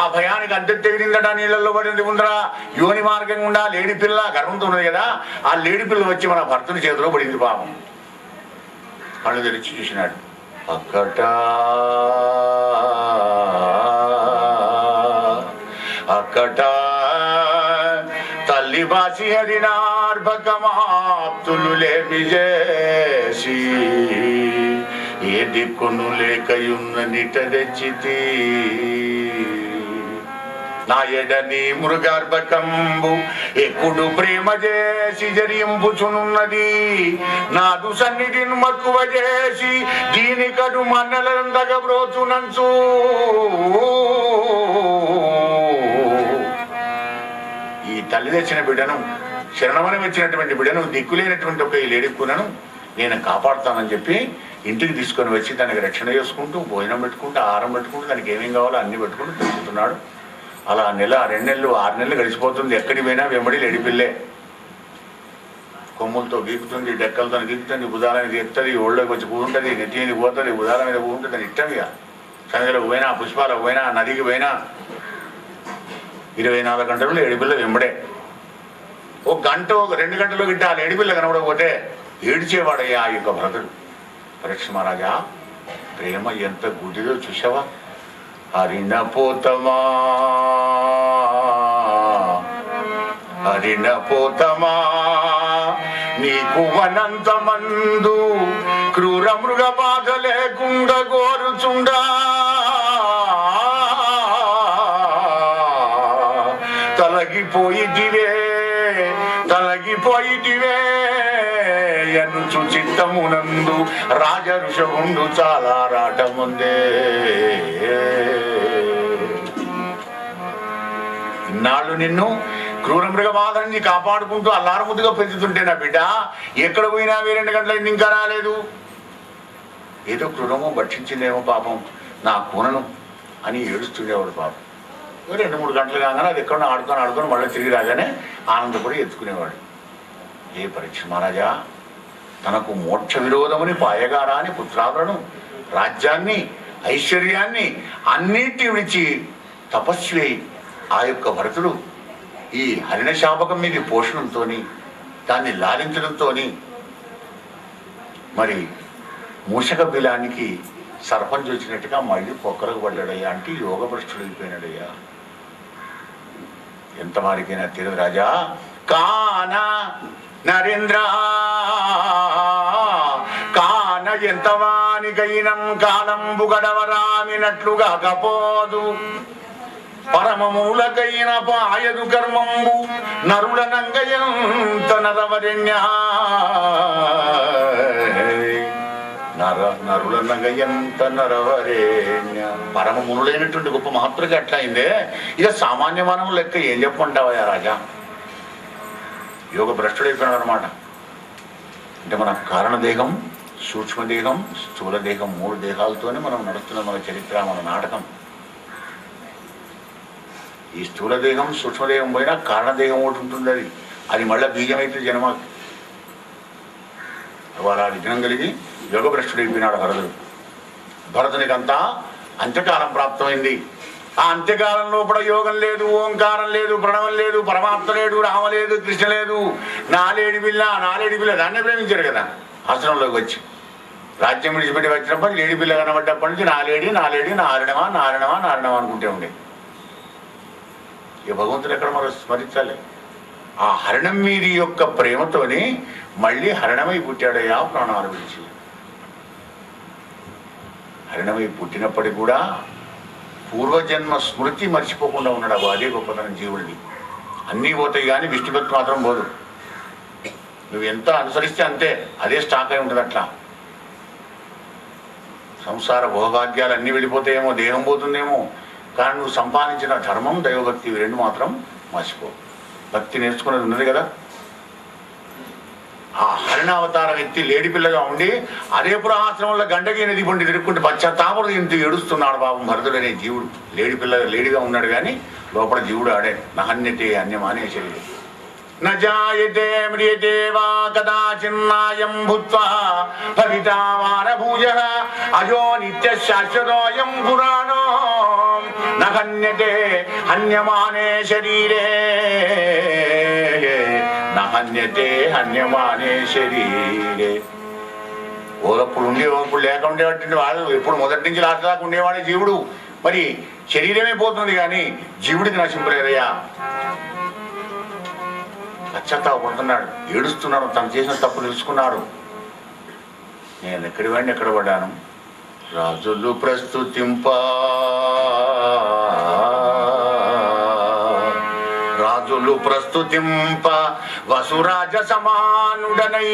ఆ భయానికి అద్దె ఎగిరిందట. నీళ్ళల్లో పడింది ఉందరా యోని మార్గం గుండా లేడీ పిల్ల గర్భంతో ఉన్నది కదా, ఆ లేడీ పిల్ల వచ్చి మన భర్తని చేతిలో పడింది. పాపం కళ్ళు తెరిచి చూసినాడు. అక్కట అక్కట తల్లి బాసి హరినార్భకమాప్తులు లేమి చేసి ఏ దిక్కును లేకయున్న నిట తెచ్చితి నా ఎడని మృగర్భకంబు ఎక్కుడు ప్రేమ చేసి జరింపుచునున్నది నాదు సన్నిధిని మక్కువ చేసి దీని కడు మన్నలందగ బ్రోచునంచు ఈ తల్లి తెచ్చిన బిడ్డను, శరణమని వచ్చినటువంటి బిడ్డను, దిక్కులేనటువంటి ఒక ఈ లేడిక్కునను నేను కాపాడుతానని చెప్పి ఇంటికి తీసుకొని వచ్చి దానికి రక్షణ చేసుకుంటూ, భోజనం పెట్టుకుంటూ, ఆహారం పెట్టుకుంటూ, దానికి ఏమేం కావాలో అన్ని పెట్టుకుంటూ పెంచుతున్నాడు. అలా 1 నెల, 2 నెలలు, 6 నెలలు గడిచిపోతుంది. ఎక్కడికి పోయినా వెంబడి లేడిపిల్లే. కొమ్ములతో గీకుతుంది, డెక్కలతో గీకుతుంది, బుధాలని గీకుతుంది, ఒళ్ళోకి వచ్చి కూతుంటుంది, నెత్తి మీద పోతుంది, బుధాల మీద కూతుంటుంది. అని ఇష్టంగా సంగలకు పోయినా, పుష్పాలకు పోయినా, నదికి పోయినా 24 గంటలు ఏడిపిల్ల వెంబడే. 1 గంట, 2 గంటలు గిట్ట ఆ ఏడిపిల్ల కనబడకపోతే ఏడిచేవాడయ్యా ఆ యొక్క భరతుడు. పరీక్ష మహారాజా, ప్రేమ ఎంత గుడిలో చూసావా? హరిణ పోతమా హరిణ పోతమా నీకు వనంత మందు క్రూర మృగ బాధ లేకుండా కోరుచుండా తలగిపోయిటివే ఎనుచు చిత్తమునందు రాజ ఋషభుండు చాలా రాటముందే. ఇన్నాళ్ళు నిన్ను క్రూర మృగ బాధ నుంచి కాపాడుకుంటూ అల్లారముద్దుగా పెంచుతుంటే నా బిడ్డ ఎక్కడ పోయినా 2 గంటలైంది ఇంకా రాలేదు. ఏదో క్రూరమో భక్షించిందేమో పాపం నా కూనను అని ఏడుస్తుండేవాడు పాపం. 2-3 గంటలు కాగానే అది ఎక్కడో ఆడుకొని మళ్ళీ తిరిగి రాగానే ఆనందపడి ఎత్తుకునేవాడు. ఏ పరీక్ష మహారాజా తనకు మోక్ష విరోధమని పాయగారాని పుత్రాదులను రాజ్యాన్ని ఐశ్వర్యాన్ని అన్నిటి విడిచి తపస్వి ఆ యొక్క భరతుడు ఈ హరిణ శాపకం మీద పోషణంతో దాన్ని లాలించడంతో మరి మూషక బిలానికి సర్పంచ్ వచ్చినట్టుగా మళ్ళీ పొక్కరకు పడ్డాడయ్యా అంటే యోగభ్రష్టుడు అయిపోయినాడయ్యా. ఎంత వారికైనా తీరదు రాజా. కాన నరేంద్ర కాన ఎంతవానికైనం కాలంబు గడవరామినట్లుగా కపోదు పరమమూలకైన పాయదు కర్మంబు నరుల నంగయంత నరవరణ్య నరుల నంగయంత నరవరేణ్య. పరమమునులైనటువంటి గొప్ప మహత్తులకి అట్లా అయిందే. ఇక సామాన్య మానవులు లెక్క ఏం చెప్పంటావా రాజా? యోగ భ్రష్టుడైపోయినాడు అనమాట. అంటే మన కారణదేహం, సూక్ష్మదేహం, స్థూల దేహం 3 దేహాలతోనే మనం నడుస్తున్న మన చరిత్ర, మన నాటకం. ఈ స్థూల దేహం సూక్ష్మదేహం పోయినా కారణదేహం ఒకటి ఉంటుంది. అది మళ్ళీ బీజమైతే జన్మ వారు ఆ విఘ్నం కలిగి యోగభ్రష్టుడైపోయినాడు భరతుడు. భరతునికి అంతా అంత్యకాలం ప్రాప్తమైంది. ఆ అంత్యకాలంలో కూడా యోగం లేదు, ఓంకారం లేదు, ప్రణవం లేదు, పరమాత్మ లేడు, రామ లేదు, కృష్ణ లేదు. నాలేడి పిల్ల దాన్నే ప్రేమించారు కదా. ఆశ్రమంలోకి వచ్చి రాజ్యం విడిచిపెట్టి వచ్చినప్పుడు లేడి పిల్ల కనబడ్డప్పటి నుంచి నాలేడి నారణమా అనుకుంటే ఉండే. ఇక భగవంతుడు ఎక్కడ మనం స్మరించాలి. ఆ హరణం మీది యొక్క ప్రేమతోని మళ్ళీ హరణమై పుట్టాడయ్యా ప్రాణాలు విడిచి. హరణమై పుట్టినప్పటికీ కూడా పూర్వజన్మ స్మృతి మర్చిపోకుండా ఉన్నాడు. అదే గొప్పతనం జీవుడిని. అన్నీ పోతాయి కానీ విష్ణుభక్తి మాత్రం పోదు. నువ్వు ఎంత అనుసరిస్తే అంతే, అదే స్టాక్ అయి ఉంటుంది. అట్లా సంసార భోగభాగ్యాలు అన్నీ వెళ్ళిపోతాయేమో, దేహం పోతుందేమో, కానీ నువ్వు సంపాదించిన ధర్మం, దైవభక్తి ఇవి 2 మాత్రం మర్చిపో. భక్తి నేర్చుకున్నది ఉన్నది కదా. ఆ హరిణావతారం ఎత్తి లేడి పిల్లగా ఉండి అదే పురాశ్రమంలో గండకి నది పొండి తిరుక్కుంటే పశ్చాత్తాపడు ఇంత ఏడుస్తున్నాడు బాబు భరతుడనే జీవుడు. లేడిగా ఉన్నాడు కానీ లోపల జీవుడు ఆడే. నహన్యతే అన్యమానే శరీరం నజాయతే మ్రియతే వా కదాచిన్నాయం భూత్వా భవితా వారభూజః అజో నిత్య శాశ్వతోయం పురాణో నహన్యతే హన్యమానే శరీరే నహన్యతే హన్యమానే శరీరే. ఓరప్పుడు ఉండి ఓరప్పుడు లేక ఉండేవాటి వాళ్ళు ఎప్పుడు మొదటి నుంచి లాస్ట్ దాకా ఉండేవాడే జీవుడు. మరి శరీరమే పోతుంది కానీ జీవుడికి నశింపలేదయ్యా. పశ్చాత్తాపడుతున్నాడు, ఏడుస్తున్నాడు, తను చేసిన తప్పు తెలుసుకున్నాడు. నేను ఎక్కడి వాడిని ఎక్కడ పడ్డాను. రాజులు ప్రస్తుతింప వసురాజ సమానుడనై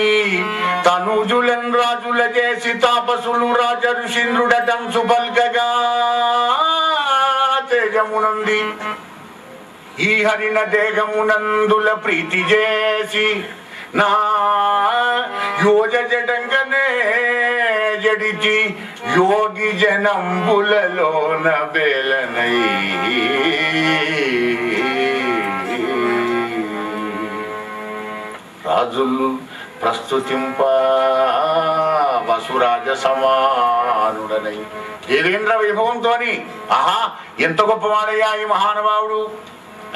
తనుజులన్ రాజుల చేసి తాపసులు రాజ ఋషీంద్రుడటం సుబల్కగా తేజమునంది ఈ హరిణ దేహమునందుల ప్రీతి చేసి నా యోజ జడంగనే జడిచి యోగి జనంబులలోన బేలనై రాజులు ప్రస్తుతింప వసురాజ సమానుడనై దేవేంద్ర వైభవంతోని ఆహా ఎంత గొప్పవాడయ్యా ఈ మహానుభావుడు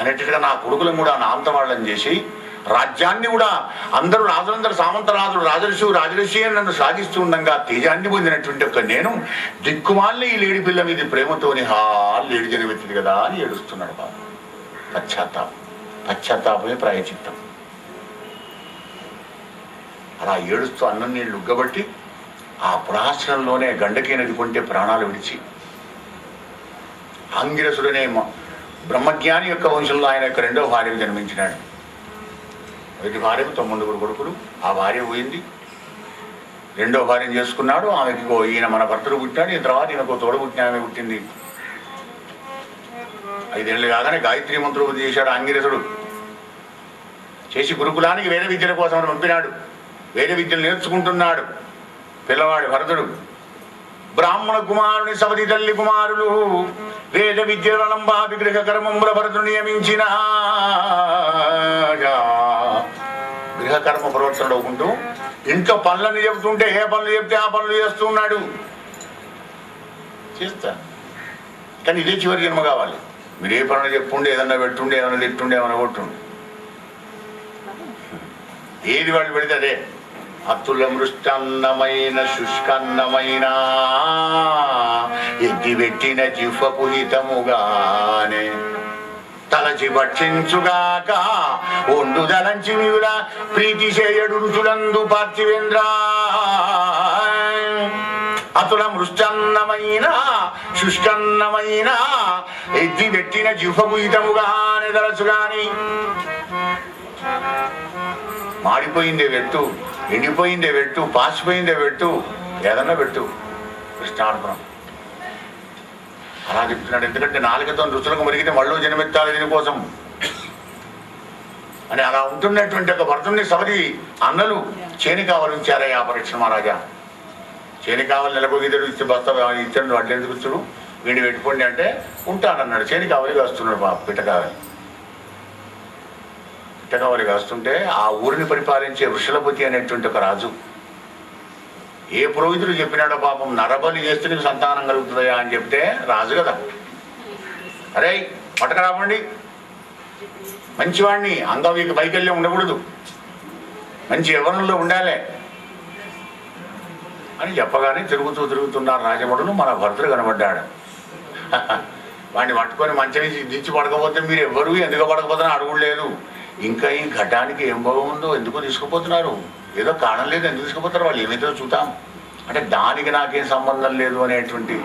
అనేట్టుగా నా కొడుకులను కూడా నా అంత వాళ్ళని చేసి రాజ్యాన్ని కూడా అందరూ రాజులందరూ సామంతరాజులు రాజఋషి అని నన్ను సాగిస్తూ ఉండగా తేజాన్ని పొందినటువంటి ఒక నేను దిక్కుమాలిన ఈ లేడి పిల్ల మీద ప్రేమతోని లేడి జనమెత్తింది కదా అని ఏడుస్తున్నాడు బాబు. పశ్చాత్తాపం పశ్చాత్తాపమే ప్రాయచిత్తం. అలా ఏడుస్తూ అన్నం నీళ్ళు ఉగ్గబట్టి ఆ పురాశ్రమంలోనే గండకీ నది కొంటే ప్రాణాలు విడిచి ఆంగిరసుడనే బ్రహ్మజ్ఞాని యొక్క వంశంలో ఆయన యొక్క రెండవ భార్యకు జన్మించినాడు. మొదటి భార్యకు 9 కొడుకులు, ఆ భార్య పోయింది. రెండవ భార్యను చేసుకున్నాడు. ఆమెకి ఈయన మన భర్తలు పుట్టాడు. ఈ తర్వాత ఈయనకు తోడ పుట్టిన ఆమె పుట్టింది. 5 ఏళ్ళు కాగానే గాయత్రి మంత్రోపతి చేశాడు ఆంగిరసుడు. చేసి గురుకులానికి వేద విద్యల కోసం పంపినాడు. వేద విద్యలు నేర్చుకుంటున్నాడు పిల్లవాడు భరతుడు. బ్రాహ్మణ కుమారుని సవతి తల్లి కుమారులు వేద విద్యలంబా విగ్రహ కర్మముల భరతుడు నియమించిన గృహకర్మ ప్రవర్తనలో ఉంటూ ఇంట్లో పనులని చెబుతుంటే ఏ పనులు చెప్తే ఆ పనులు చేస్తున్నాడు. చేస్తా కానీ ఇదే చివరి జన్మ కావాలి. మీరు ఏ పనులు చెప్పుండే, ఏదన్నా పెట్టుండే, ఏదన్నా తిట్టుండే, ఏమన్నా కొట్టుండే, ఏది వాళ్ళు పెడితే అదే. అతుల మృష్టన్నమైన శుష్కన్నమైన ఎగ్గి పెట్టిన జిహ్వపు హితముగానే తలచి భక్షించుగాక ఒండు దలంచి మిగుల ప్రీతి చేయడు రుచులందు పార్థివేంద్ర. అతుల మృష్టన్నమైన శుష్కన్నమైన ఎగ్గి పెట్టిన జిహ్వపు హితముగానే తలచుగాని మాడిపోయిందే పెట్టు, ఎండిపోయిందే పెట్టు, పాసిపోయిందే పెట్టు, ఏదన్నా పెట్టు. కృష్ణార్పణం అలా చెప్తున్నాడు. ఎందుకంటే నాలుకతో రుచులకు మురిగితే మళ్ళీ జన్మెత్తాలి దీనికోసం అని అలా ఉంటున్నటువంటి ఒక భర్తుని సవతి అన్నలు చేని కావాలించారయ్యా పరీక్ష మహారాజా. చేని కావాలి నెలకొగిద్దరు ఇచ్చి బస్తా ఇచ్చాడు, అడ్లు ఎందుకు ఇచ్చాడు, వీడిని పెట్టుకోండి అంటే ఉంటానన్నాడు. చేని కావాలి వస్తున్నాడు పిట్ట కావాలి. పిట్టకావలి కాస్తుంటే ఆ ఊరిని పరిపాలించే వృషలపతి అనేటువంటి ఒక రాజు ఏ పురోహితుడు చెప్పినాడో పాపం నరబలి చేస్తే నీకు సంతానం కలుగుతుందయా అని చెప్తే రాజు కదా, అరే పట్టకరాబండి మంచివాడిని, అంగవీకి వైకల్యం ఉండకూడదు, మంచి యవ్వనంలో ఉండాలి అని చెప్పగానే తిరుగుతున్నారు రాజమడులు. మన భర్తలు కనబడ్డాడు. వాడిని పట్టుకొని మంచి దించి పడకపోతే మీరు ఎవ్వరు ఎందుకు పడకపోతున్నా అడుగులేదు. ఇంకా ఈ ఘటానికి ఏం భోగం ఉందో ఎందుకు తీసుకుపోతున్నారు, ఏదో కారణం లేదు ఎందుకు తీసుకుపోతారు, వాళ్ళు ఏమైతే చూద్దాం అంటే దానికి నాకేం సంబంధం లేదు అనేటువంటి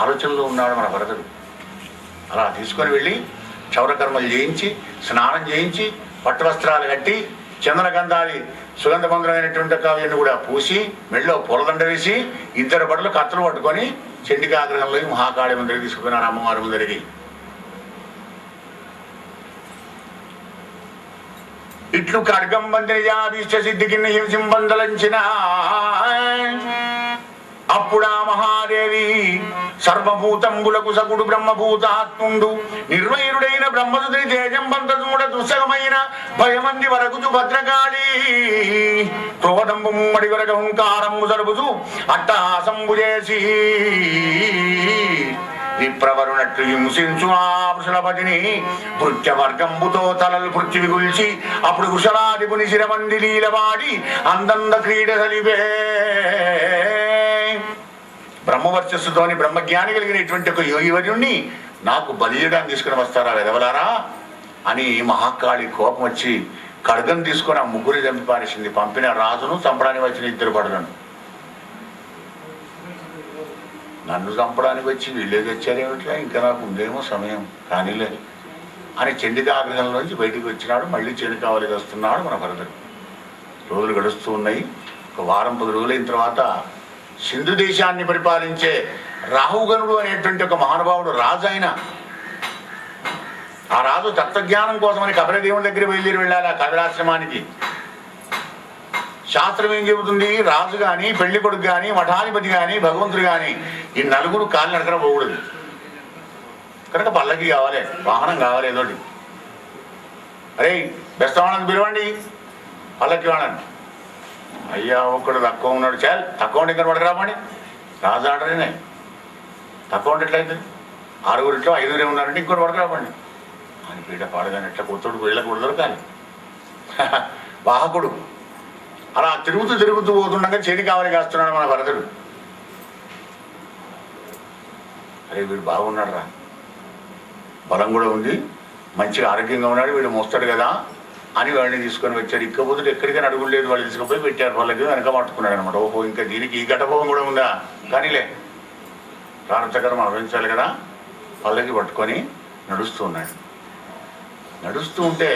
ఆలోచనలో ఉన్నాడు మన భరతుడు. అలా తీసుకొని వెళ్ళి క్షౌరకర్మలు చేయించి స్నానం చేయించి పట్టు వస్త్రాలు కట్టి చందనగంధాది సుగంధమందులైనటువంటి కావ్యాన్ని కూడా పూసి మెళ్ళో పూలదండ వేసి 2 బడులు కత్తులు పట్టుకొని చండికాగ్రహంలో మహాకాళి ముందరికి తీసుకుపోయినారు అమ్మవారి ముందరికి. ఇట్లు ఖడ్గం బంధిజాభీష్ట సిద్ధికి హింసింబందలంచిన అప్పుడా మహాదేవి సర్వభూతంబులకు సగుడు బ్రహ్మభూతాత్ముండు నిర్వైరుడైన బ్రహ్మసుని తేజం బంధుడ దుస్సగమైన భయమంది వరకుచు భద్రకాళి క్రోధంబు ముమ్మడి వరక హుంకారంబు సరుబుచు అట్టహాసంబు చేసి విప్రవరునట్లు హింసించు ఆ వృషలపతిని భృత్యవర్గంబుతో తలలు పృథ్వీ గుల్చి అప్పుడు వృషలాదిపుని శిరమంది లీలవాడి అందంద క్రీడ సలివే. బ్రహ్మవర్చస్సుతోని బ్రహ్మజ్ఞాని కలిగినటువంటి ఒక యోగివర్యుణ్ణి నాకు బలియడానికి తీసుకుని వస్తారా వెదవలారా అని మహాకాళి కోపం వచ్చి ఖడ్గం తీసుకొని ఆ ముగ్గురు చంపి పారేసింది. పంపిన రాజును చంపడానికి వచ్చిన 2 బడులను. నన్ను చంపడానికి వచ్చి వీళ్ళే తెచ్చారేమిట్లా, ఇంకా నాకు ఉందేమో సమయం కానీలే అని చండికాగ్రహంలోంచి బయటికి వచ్చినాడు. మళ్ళీ చండికావలికి వస్తున్నాడు మన భరతుడు. రోజులు గడుస్తూ ఉన్నాయి. ఒక వారం 10 రోజులైన తర్వాత సింధు దేశాన్ని పరిపాలించే రాహుగనుడు అనేటువంటి ఒక మహానుభావుడు రాజు. అయిన ఆ రాజు తత్వజ్ఞానం కోసమని కపిలదేవుని దగ్గర బయలుదేరి వెళ్ళాలి ఆ కపిలాశ్రమానికి. శాస్త్రం ఏం చెబుతుంది, రాజు కానీ పెళ్లి కొడుకు కానీ మఠాధిపతి కానీ భగవంతుడు కానీ ఈ 4 కాళ్ళు నడకన పోకూడదు. కనుక పల్లకి కావాలి, వాహనం కావాలి ఏదోటి. అరే బెస్తవాణని పిలవండి పల్లకి వాడని. అయ్యా ఒక్కడు తక్కువ ఉన్నాడు, చాలు తక్కువ ఉంటే ఇక్కడ పడకరామని రాజు ఆర్డరేనే. తక్కువ ఉంటే ఎట్లయితే 6 5 ఉన్నారంటే ఇంకోటి పడకరామండి అని పీట పాడగానే ఎట్లా కొత్తడు వీళ్ళకు దొరకాలి వాహకుడు. అలా తిరుగుతూ పోతుండగా చేతి కావాలి కాస్తున్నాడు మన భరతుడు. అరే వీడు బాగున్నాడు రా, బలం కూడా ఉంది, మంచిగా ఆరోగ్యంగా ఉన్నాడు, వీడు మోస్తాడు కదా అని వాడిని తీసుకొని వచ్చాడు. ఇక్కపోతే ఎక్కడికైనా అడుగులేదు, వాళ్ళు తీసుకుపోయి పెట్టారు. వాళ్ళకి వెనక పట్టుకున్నాడు అనమాట. ఓహో, ఇంకా దీనికి ఈ ఘటభోగం కూడా ఉందా, కానీలే ప్రారంభకరం అనుభవించాలి కదా. పల్లకి పట్టుకొని నడుస్తూ ఉన్నాడు. నడుస్తూ ఉంటే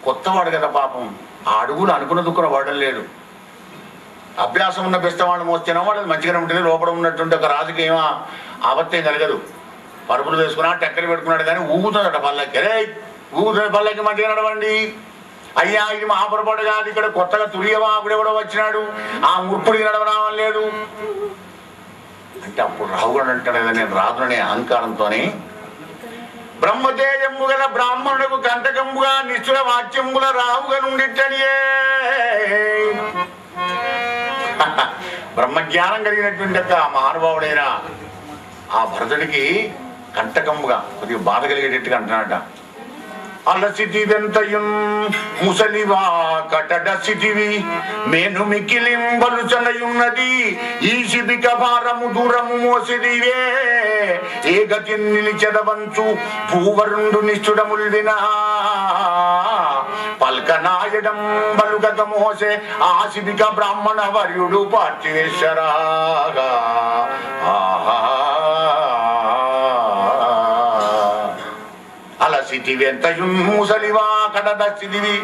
కొత్తవాడు కదా పాపం, ఆ అడుగులు అనుకున్న దుక్కున వాడడం లేదు. అభ్యాసం ఉన్న బెస్తవాళ్ళు మోస్తేనో వాళ్ళది మంచిగానే ఉంటుంది, లోపల ఉన్నటువంటి ఒక రాజుకి ఏమో ఆపత్యం కలగదు. పరుపులు వేసుకున్నా టెక్కలు పెట్టుకున్నాడు కానీ ఊగుతుందట పల్లకి. అరే ఊగుతుంది పల్లకి, మంచిగా నడవండి అయ్యా, ఇది మా పొరపాటు కాదు, ఇక్కడ కొత్తగా తురియవాకుడెవడో వచ్చినాడు, ఆ ముప్పుడికి నడవరావడం లేదు అంటే అప్పుడు రావుగాడు అంటాడు కదా, నేను రాదుననే అహంకారంతోనే బ్రహ్మతేజంబు గల బ్రాహ్మణులకు కంటకంబుగా నిశ్చుల వాక్యంబుల రావుగా నుండిట్టనియే. బ్రహ్మజ్ఞానం కలిగినటువంటి యొక్క మహానుభావుడైన ఆ భరతుడికి కంటకంబుగా కొద్దిగా బాధ కలిగేటట్టుగా అంటున్నాడట. అలసిటివెంతయున్ ముసలివా కటడసిటివి మేను మికిలింబలుచనయున్నది ఈ శిబిక భారము దూరము మోసిదివే ఏ గతి నిలిచెదవంచు భూవరుండు నిశ్చుడముల్వినా పల్కనాయడం బలుగత మోసే ఆ శిబిక బ్రాహ్మణ వర్యుడు పార్శ్వేశ్వరాగా. అలసిటివి ఎంతయు ముసలివా కడదచ్చిదివి.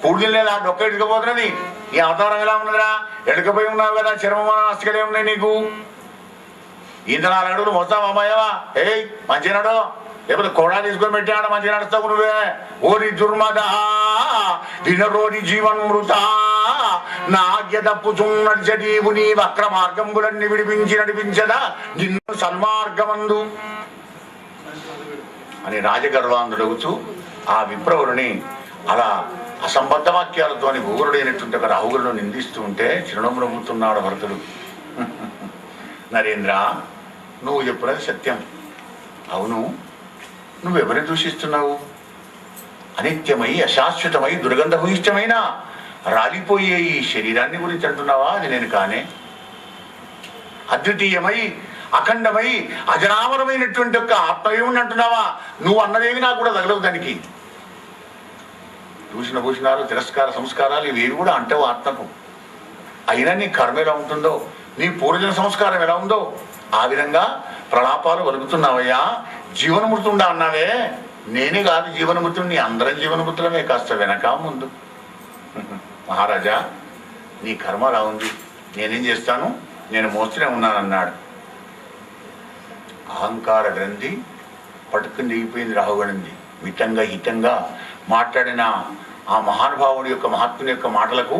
కూడిన లేదా డొక్క ఎడుకపోతున్నది, ఈ అవతారం ఎలా ఉన్నదిరా, ఎడుకపోయి ఉన్నావు కదా, చర్మమా అస్కలే ఉన్నాయి నీకు. ఇంత 4 అడుగులు మొత్తం అమ్మాయవా, ఏయ్ మంచిగా నడు, లేకపోతే కోడా తీసుకొని పెట్టాడు మంచిగా నడుస్తావు నువ్వే. ఓరి దుర్మద వినరోని జీవన్మృత నాగ్య తప్పుచున్నడిచదీవు నీ వక్ర మార్గంబులన్నీ విడిపించి నడిపించదా నిన్ను సన్మార్గమందు అని రాజగర్వాంధుడవుతూ ఆ విప్రవుడిని అలా అసంబద్ధ వాక్యాలతోని ఊరుడైనటువంటి ఒక రాహుగులను నిందిస్తూ ఉంటే చిరునవ్వు నవ్వుతున్నాడు భరతుడు. నరేంద్ర, నువ్వు చెప్పినది సత్యం. అవును, నువ్వెవరిని దూషిస్తున్నావు? అనిత్యమై అశాశ్వతమై దుర్గంధభూయిష్టమైన రాలిపోయే ఈ శరీరాన్ని గురించి అంటున్నావా? అది నేను కానే. అద్వితీయమై అఖండమై అజనామరమైనటువంటి యొక్క ఆత్మయోని అంటున్నావా? నువ్వు అన్నదేవి నాకు కూడా తగలవు. దానికి దూషణ భూషణాలు తిరస్కార సంస్కారాలు ఇవేవి కూడా అంటావు ఆత్మకు. అయినా నీ కర్మ ఎలా ఉంటుందో, నీ పూర్వజన సంస్కారం ఎలా ఉందో ఆ విధంగా ప్రలాపాలు వలుగుతున్నావయ్యా. జీవనమృతుండా అన్నావే, నేనే కాదు జీవనమృతుడిని, అందరం జీవనమృతులమే, కాస్త వెనక ముందు. మహారాజా, నీ కర్మ అలా ఉంది, నేనేం చేస్తాను, నేను మోస్తూనే ఉన్నానన్నాడు. అహంకార గ్రంథి పట్టుకుని దిగిపోయింది రాహుగడింది. మితంగా హితంగా మాట్లాడిన ఆ మహానుభావుడి యొక్క మహాత్ముని యొక్క మాటలకు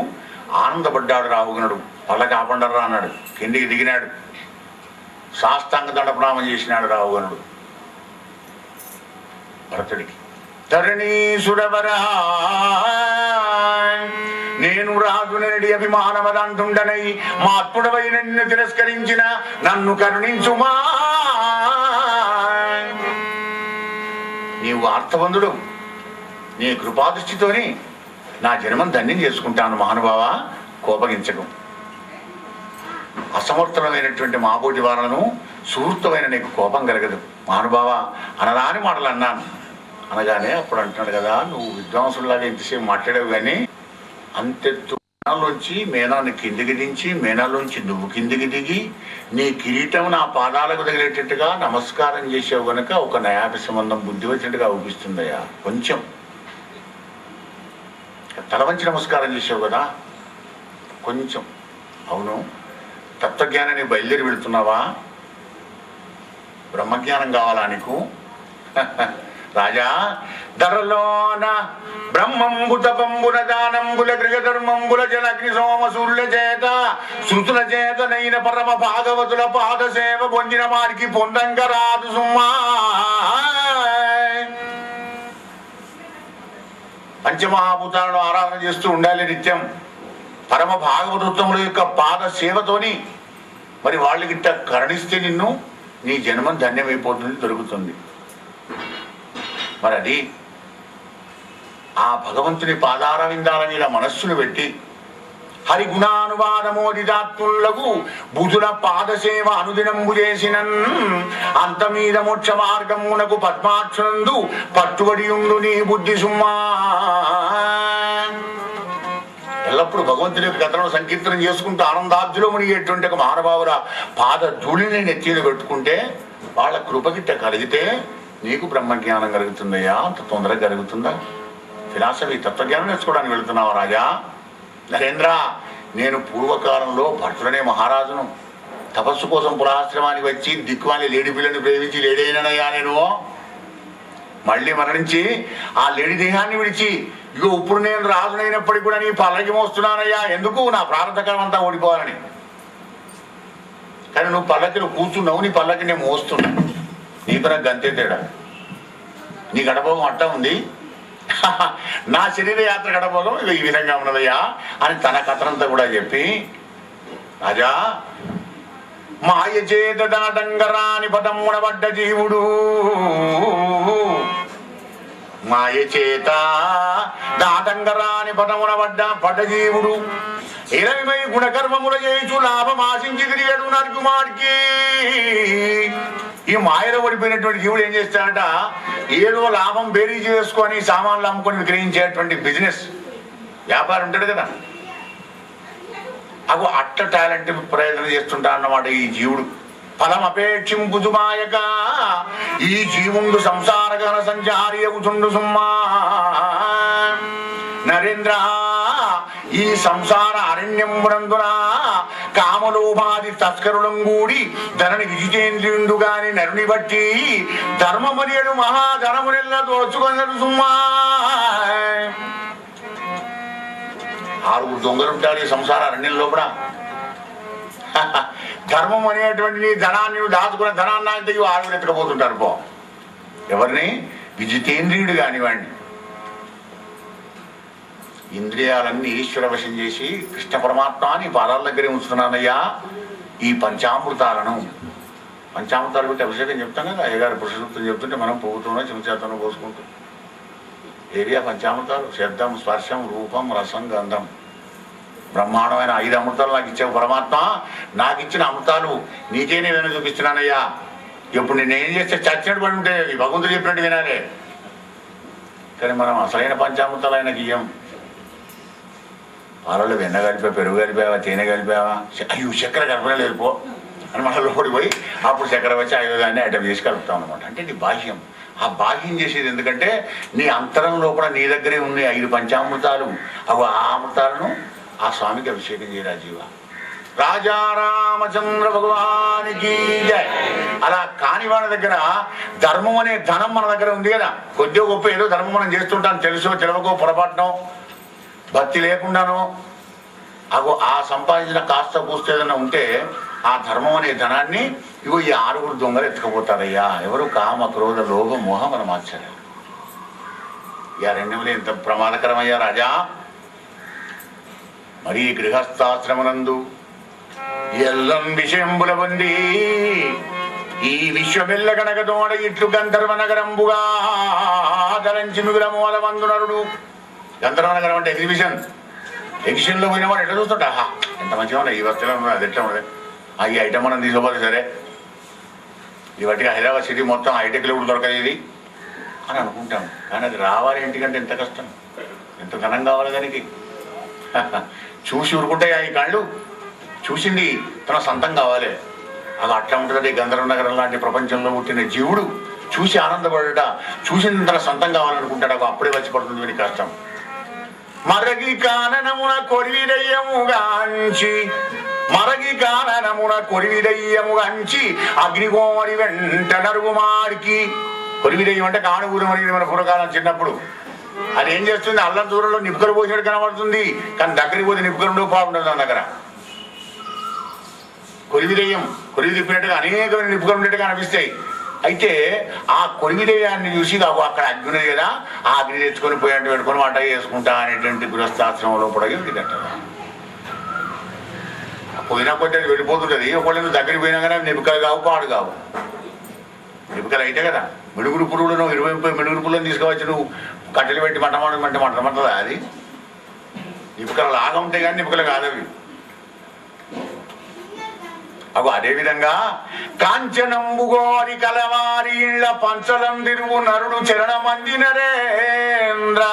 ఆనందపడ్డాడు రాహుగణుడు. పళ్ళకి ఆపండర్రా అన్నాడు, కిందికి దిగినాడు, సాష్టాంగ దండ ప్రణామం చేసినాడు రాహుగణుడు భరతుడికి. ధరణీసుడవరా నేను రాజునడి అభిమానవదంతుండనై మాత్ముడవై నిన్ను తిరస్కరించిన నన్ను కరుణించుమా. నీవు ఆర్తబంధుడు, నీ కృపాదృష్టితోని నా జన్మం ధన్యం చేసుకుంటాను మహానుభావ, కోపగించకు. అసమర్థమైనటువంటి మాబోటి వారలను సుహృత్తమైన నీకు కోపం కలగదు మహానుభావ అనరాని మాటలు అన్నాను. అనగానే అప్పుడు అంటున్నాడు కదా, నువ్వు విద్వాంసులాగా ఇంతసేపు మాట్లాడావు కానీ అంతెత్తు మేనాలోంచి మేనాన్ని కిందికి దించి మేనాలోంచి నువ్వు కిందికి దిగి నీ కిరీటం నా పాదాలకు తగిలేటట్టుగా నమస్కారం చేసావు గనక ఒక నయాపి సంబంధం బుద్ధి వచ్చినట్టుగా అవుపిస్తుందయ్యా. కొంచెం తల వంచి నమస్కారం చేసావు కదా కొంచెం. అవును, తత్వజ్ఞానాన్ని బయలుదేరి వెళుతున్నావా? బ్రహ్మజ్ఞానం కావాలా నీకు? రాజా, ధరలోన బ్రహ్మంబు తపంబుల దానంబుల గృహధర్మంబుల జలగ్ని సోమ సూర్యుల చేత శృతుల చేత నైన పరమ భాగవతుల పాద సేవ పొందిన వారికి పొందంగా రాదు సుమ్మా. పంచమహాభూతాలను ఆరాధన చేస్తూ ఉండాలి నిత్యం. పరమ భాగవతోత్తముల యొక్క పాద సేవతోని మరి వాళ్ళకిట్ట కరుణిస్తే నిన్ను నీ జన్మం ధన్యమైపోతుంది, దొరుకుతుంది. మరి అది ఆ భగవంతుని పాదార విందాల మీద మనస్సును పెట్టి హరిగుణానువాదమోదితాత్ములకు బుధుల పాదసేవ అనుదినంబు చేసినన్ అంతమీద మోక్ష మార్గమునకు పద్మాక్షునందు పట్టుబడియుండు నీ బుద్ధి సుమ్మా. ఎల్లప్పుడూ భగవంతుని యొక్క కథలను సంకీర్తనం చేసుకుంటూ ఆనందాబ్దిలో మునిగేటువంటి ఒక మహానుభావుల పాద ధూళిని నెత్తిని పెట్టుకుంటే వాళ్ళ కృపగిట్ట కలిగితే నీకు బ్రహ్మజ్ఞానం కలుగుతుందయ్యా. అంత తొందరగా కలుగుతుందా? ఫిలాసఫీ తత్వజ్ఞానం నేర్చుకోవడానికి వెళుతున్నావు రాజా. నరేంద్ర, నేను పూర్వకాలంలో భర్తుడనే మహారాజును. తపస్సు కోసం పురాశ్రమానికి వచ్చి దిక్కుమాలి లేడి పిల్లని ప్రేమించి లేడైననయ్యా నేను. మళ్ళీ మరణించి ఆ లేడి దేహాన్ని విడిచి ఇగో ఇప్పుడు నేను రాజునైనప్పటికీ కూడా నీ పల్లకి మోస్తున్నానయ్యా. ఎందుకు? నా ప్రారంభకరం అంతా ఓడిపోవాలని. కానీ నువ్వు పల్లకిలో కూర్చున్నావు, నీ పల్లకి నేను మోస్తున్నా. నీకు నాకు గంతే తేడా. నీ గడభోగం అట్టా ఉంది, నా శరీర యాత్ర గడభోగం ఇక ఈ విధంగా ఉన్నదయ్యా అని తన కథనంతా కూడా చెప్పి, రాజా మాయ చేత దాటంగరాని పదమునబడ్డ జీవుడు, మాయ చేత దాటంగరాని పదమునబడ్డ జీవుడు 20 గుణకర్మముల చేయించు లాభం ఆశించి తిరిగాడు నరకుమారికి. ఈ మాయలో పడిపోయినటువంటి జీవుడు ఏం చేస్తాడట? ఏదో లాభం బేరీజు వేసుకొని సామాన్లు అమ్ముకొని విక్రయించేటువంటి బిజినెస్ వ్యాపారం ఉంటాడు కదా, అగో అట్ట టాలెంట్ ప్రయత్నం చేస్తుంటా అన్నమాట ఈ జీవుడు. ఫలం అపేక్షింపుదు మాయక ఈ జీవుండు సంసారగణ సంచారి అవుతుండు సుమ్మా. నరేంద్ర, ఈ సంసార అరణ్యమునందున కామలోభాది తస్కరులం కూడి ధరణి విజితేంద్రియుండు గాని నరుని బట్టి ధర్మమరియడు మహాధనమునెల్ల దోచుకొనడు సుమ్మా. 6 దొంగలుంటాడు ఈ సంసార అరణ్యం లోపల. ధర్మం అనేటువంటి నీ ధనాన్ని దాచుకున్న ధనాన్ని అంటే 6 ఎత్తుకపోతుంటారు. పో ఎవరిని? విజితేంద్రియుడు కానివ్వండి. ఇంద్రియాలన్నీ ఈశ్వర వశం చేసి కృష్ణ పరమాత్మ నీ పాదాల దగ్గరే ఉంచుతున్నానయ్యా. ఈ పంచామృతాలను పెట్టి అభిషేకం చెప్తాం కదా, అయ్యగారు పురుషసూక్తం చెప్తుంటే మనం పోగుతున్నాం చిన్నచేతను పోసుకుంటాం. ఏరియా పంచామృతాలు శబ్దం, స్పర్శం, రూపం, రసం, గంధం. బ్రహ్మాండమైన 5 అమృతాలు నాకు ఇచ్చావు పరమాత్మ. నాకు ఇచ్చిన అమృతాలు నీకే నేను చూపిస్తున్నానయ్యా. ఇప్పుడు నేనేం చేస్తే చచ్చినట్టు పడి ఉంటే ఈ భగవంతుడు చెప్పినట్టు వినాలే. కానీ మనం అసలైన పంచామృతాలు ఆయనకి ఇయ్యం. పాలలో వెన్న కలిపా, పెరుగు కలిపావా, తేనె కలిపావా, అయ్యో చక్కెర కలపలేదు పో అని మన లోపడి పోయి అప్పుడు చక్కెర వచ్చి ఆయుధాన్ని ఐటమ్ చేసి కలుపుతాం అనమాట. అంటే నీ బాహ్యం. ఆ బాహ్యం చేసేది ఎందుకంటే నీ అంతరం లోపల నీ దగ్గరే ఉన్నాయి 5 పంచామృతాలు. అవి ఆ అమృతాలను ఆ స్వామికి అభిషేకం చేయరా జీవ. రాజా రామచంద్ర భగవానికి జై. అలా కాని వాళ్ళ దగ్గర ధర్మం అనే ధనం మన దగ్గర ఉంది కదా, కొద్దిగా గొప్ప ఏదో ధర్మం మనం చేస్తుంటాం, తెలుసో తెలియకో పొరపాటునో భక్తి లేకుండానో అగో ఆ సంపాదించిన కాస్త కూస్త ఏదైనా ఉంటే ఆ ధర్మం అనే ధనాన్ని ఇగో ఈ 6 దొంగలు ఎత్తుకపోతారయ్యా. ఎవరు? కామ, క్రోధ, లోభ, మోహ, మన మాత్సర్యం. ఈ అరణ్యంలో ఎంత ప్రమాదకరమయ్యా రాజా. మరి గృహస్థాశ్రమనందు ఎల్లం విషయంబుల పొంది ఈ విశ్వమెల్ల గణగతోడ ఇట్లు గంధర్వ నగరంబుగా ధరించి మిగుల మూలమందునరుడు. గంధర్వ నగరం అంటే ఎగ్జిబిషన్లో పోయిన వాడు ఎట్లా చూస్తుంటా, ఎంత మంచిగా ఉన్నాయి ఈ వస్తువులు, అది ఎట్లా ఉండదు, ఈ ఐటమ్ మనం తీసుకోవాలి సరే, ఈ వాటికి హైదరాబాద్ సిటీ మొత్తం హైటెక్లో కూడా దొరకలేదు అని అనుకుంటాం. కానీ అది రావాలి ఇంటికంటే ఎంత కష్టం, ఎంత ధనం కావాలి దానికి. చూసి ఊరుకుంటాయి ఈ కళ్ళు, చూసింది తన సొంతం కావాలి. అది అట్లా ఉంటుంది. గంధర్వ నగరం లాంటి ప్రపంచంలో పుట్టిన జీవుడు చూసి ఆనందపడట, చూసింది తన సొంతం కావాలనుకుంటాడు. అప్పుడే వచ్చి పడుతుంది వీడి కష్టం. మరగి కాననమున కొరివిదయ్యముగాంచి అగ్నిగోమరి వెంట నరుగుమాడికి. కొరివిదయ్యం అంటే కానుగూరు మరి మన పూర్వకాలం చిన్నప్పుడు అది ఏం చేస్తుంది, అల్లం దూరంలో నిప్పుకలు పోసినట్టు కనబడుతుంది, కానీ దగ్గరికి పోతే నిప్పుకలు ఉండవు, బాగుంటుంది దాని దగ్గర. కొరివిదయ్యం కొరివి తిప్పినట్టుగా అనేకమైన నిప్పుకలు ఉండేట్టుగా అనిపిస్తాయి. అయితే ఆ కొరివిదయ్యాన్ని చూసి అక్కడ అగ్ని కదా, ఆ అగ్ని తెచ్చుకొని పోయినట్టు పెట్టుకొని వంట చేసుకుంటా అనేటువంటి గృహస్థాశ్రమంలో పొడగి ఉంటుందట. పోయినా కొద్ది అది వెళ్ళిపోతుంటుంది. ఒకళ్ళు దగ్గరికి పోయినా కానీ నిప్పుకలు కావు, పాడు కావు. నిప్పుకలు అయితే కదా మిడుగురు పురుగులు, 20-30 మిడుగురు పురుగులను తీసుకువచ్చి నువ్వు కట్టెలు పెట్టి మంటదా అది? నిపుకలు లాగా ఉంటాయి కానీ నిపుకలు కాదవి. అగో అదేవిధంగా కాంచనంబుగోరి కలవారి ఇళ్ళ పంచలందిరువు నరుడు చరణమంది నరేంద్ర.